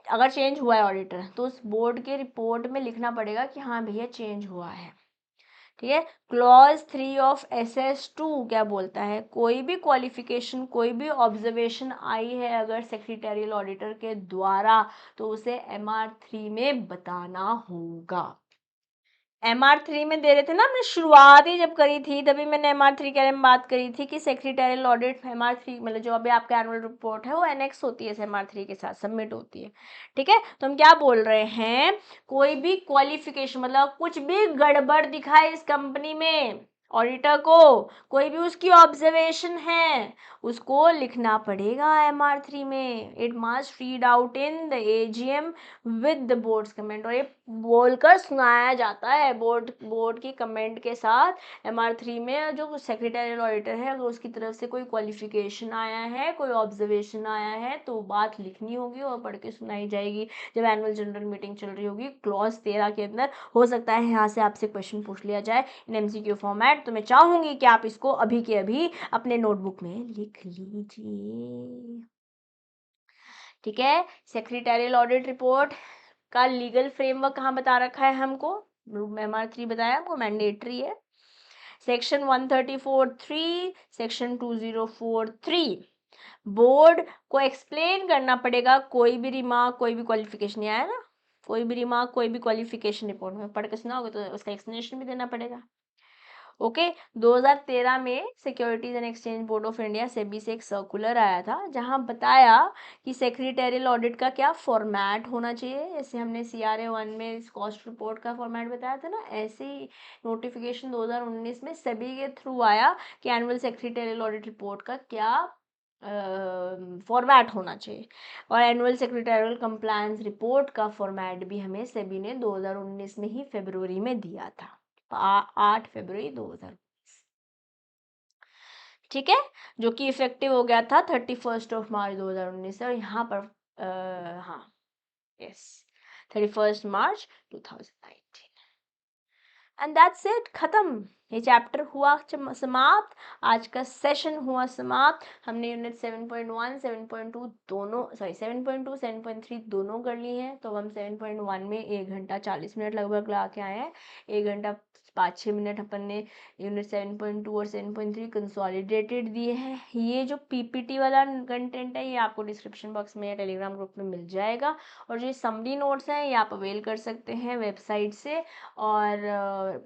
अगर चेंज हुआ है ऑडिटर तो उस बोर्ड के रिपोर्ट में लिखना पड़ेगा कि हाँ भैया चेंज हुआ है, ठीक है। क्लॉज 3 ऑफ SS2 क्या बोलता है, कोई भी क्वालिफिकेशन, कोई भी ऑब्जर्वेशन आई है अगर सेक्रेटरियल ऑडिटर के द्वारा तो उसे MR3 में बताना होगा। MR3 में दे रहे थे ना, हमने शुरुआत ही जब करी थी तभी मैंने MR3 के बारे में बात करी थी कि सेक्रेटरियल ऑडिट MR3 मतलब जो अभी आपका एनुअल रिपोर्ट है वो एनेक्स होती है MR3 के साथ सबमिट होती है, ठीक है। तो हम क्या बोल रहे हैं, कोई भी क्वालिफिकेशन मतलब कुछ भी गड़बड़ दिखाए इस कंपनी में ऑडिटर को, कोई भी उसकी ऑब्जर्वेशन है उसको लिखना पड़ेगा MR3 में। It must read out in the AGM with the boards comment, और ये बोलकर सुनाया जाता है बोर्ड की कमेंट के साथ। MR3 में जो सेक्रेटरियल ऑडिटर है अगर उसकी तरफ से कोई क्वालिफिकेशन आया है, कोई ऑब्जर्वेशन आया है तो बात लिखनी होगी और पढ़ के सुनाई जाएगी जब एनुअल जनरल मीटिंग चल रही होगी। क्लॉज 13 के अंदर हो सकता है यहाँ से आपसे क्वेश्चन पूछ लिया जाए इन MCQ फॉर्मेट, तो मैं चाहूंगी कि आप इसको अभी के अभी अपने नोटबुक में लिख लीजिए, ठीक है। सेक्रेटरियल ऑडिट रिपोर्ट का लीगल फ्रेमवर्क कहाँ बता रखा है हमको, MR3 बताया हमको मैंडेटरी है। सेक्शन 134(3), सेक्शन 2043, बोर्ड को एक्सप्लेन करना पड़ेगा कोई भी रिमार्क, कोई भी क्वालिफिकेशन, नहीं आया ना, कोई भी रिमार्क, कोई भी क्वालिफिकेशन रिपोर्ट में पढ़ के सुनाओगे तो उसका एक्सप्लेनेशन भी देना पड़ेगा। ओके 2013 में securities and exchange board of India SEBI से एक सर्कुलर आया था जहां बताया कि सेक्रेटरियल ऑडिट का क्या फॉर्मेट होना चाहिए। जैसे हमने CRA 1 में कॉस्ट रिपोर्ट का फॉर्मेट बताया था ना, ऐसे ही नोटिफिकेशन 2019 में सेबी के थ्रू आया कि एनुअल सेक्रेटरियल ऑडिट रिपोर्ट का क्या फॉर्मेट होना चाहिए। और एनुअल सेक्रेटरियल कंप्लायंस रिपोर्ट का फॉर्मेट भी हमें सेबी ने 2019 में ही फरवरी में दिया था, 8 फरवरी 2019, ठीक है, जो कि इफेक्टिव हो गया था 31 मार्च 2019 से। और यहाँ पर हाँ yes 31 March 2019 and that's it, खत्म। ये चैप्टर हुआ समाप्त, आज का सेशन हुआ समाप्त। हमने यूनिट 7.1 7.2 दोनों, सॉरी 7.2 7.3 दोनों कर ली हैं। तो हम 7.1 में 1 घंटा 40 मिनट लगभग ला के आए हैं, 1 घंटा 5-6 मिनट अपन ने यूनिट 7.2 और 7.3 कंसोलिडेटेड दिए हैं। ये जो PPT वाला कंटेंट है ये आपको डिस्क्रिप्शन बॉक्स में या टेलीग्राम ग्रुप में मिल जाएगा, और जो समरी नोट्स हैं ये आप अवेल कर सकते हैं वेबसाइट से और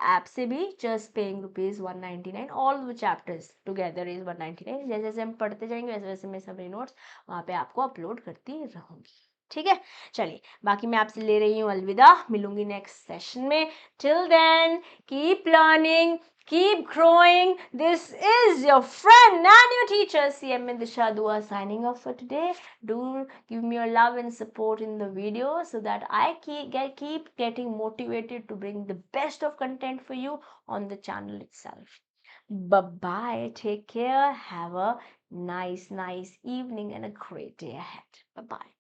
ऐप से भी, just paying ₹199। All the chapters together is 199। जैसे जैसे हम पढ़ते जाएंगे वैसे वैसे मैं समरी नोट्स वहाँ पे आपको अपलोड करती रहूँगी, ठीक है। चलिए बाकी मैं आपसे ले रही हूँ अलविदा, मिलूंगी नेक्स्ट सेशन में। Till then keep learning, keep growing. This is your friend and your teacher CM Disha Dua signing off for today. Do give me your love and support in the video so that I keep getting motivated to bring the best of content for you on the channel itself. Bye bye, take care, have a nice evening and a great day ahead. Bye bye.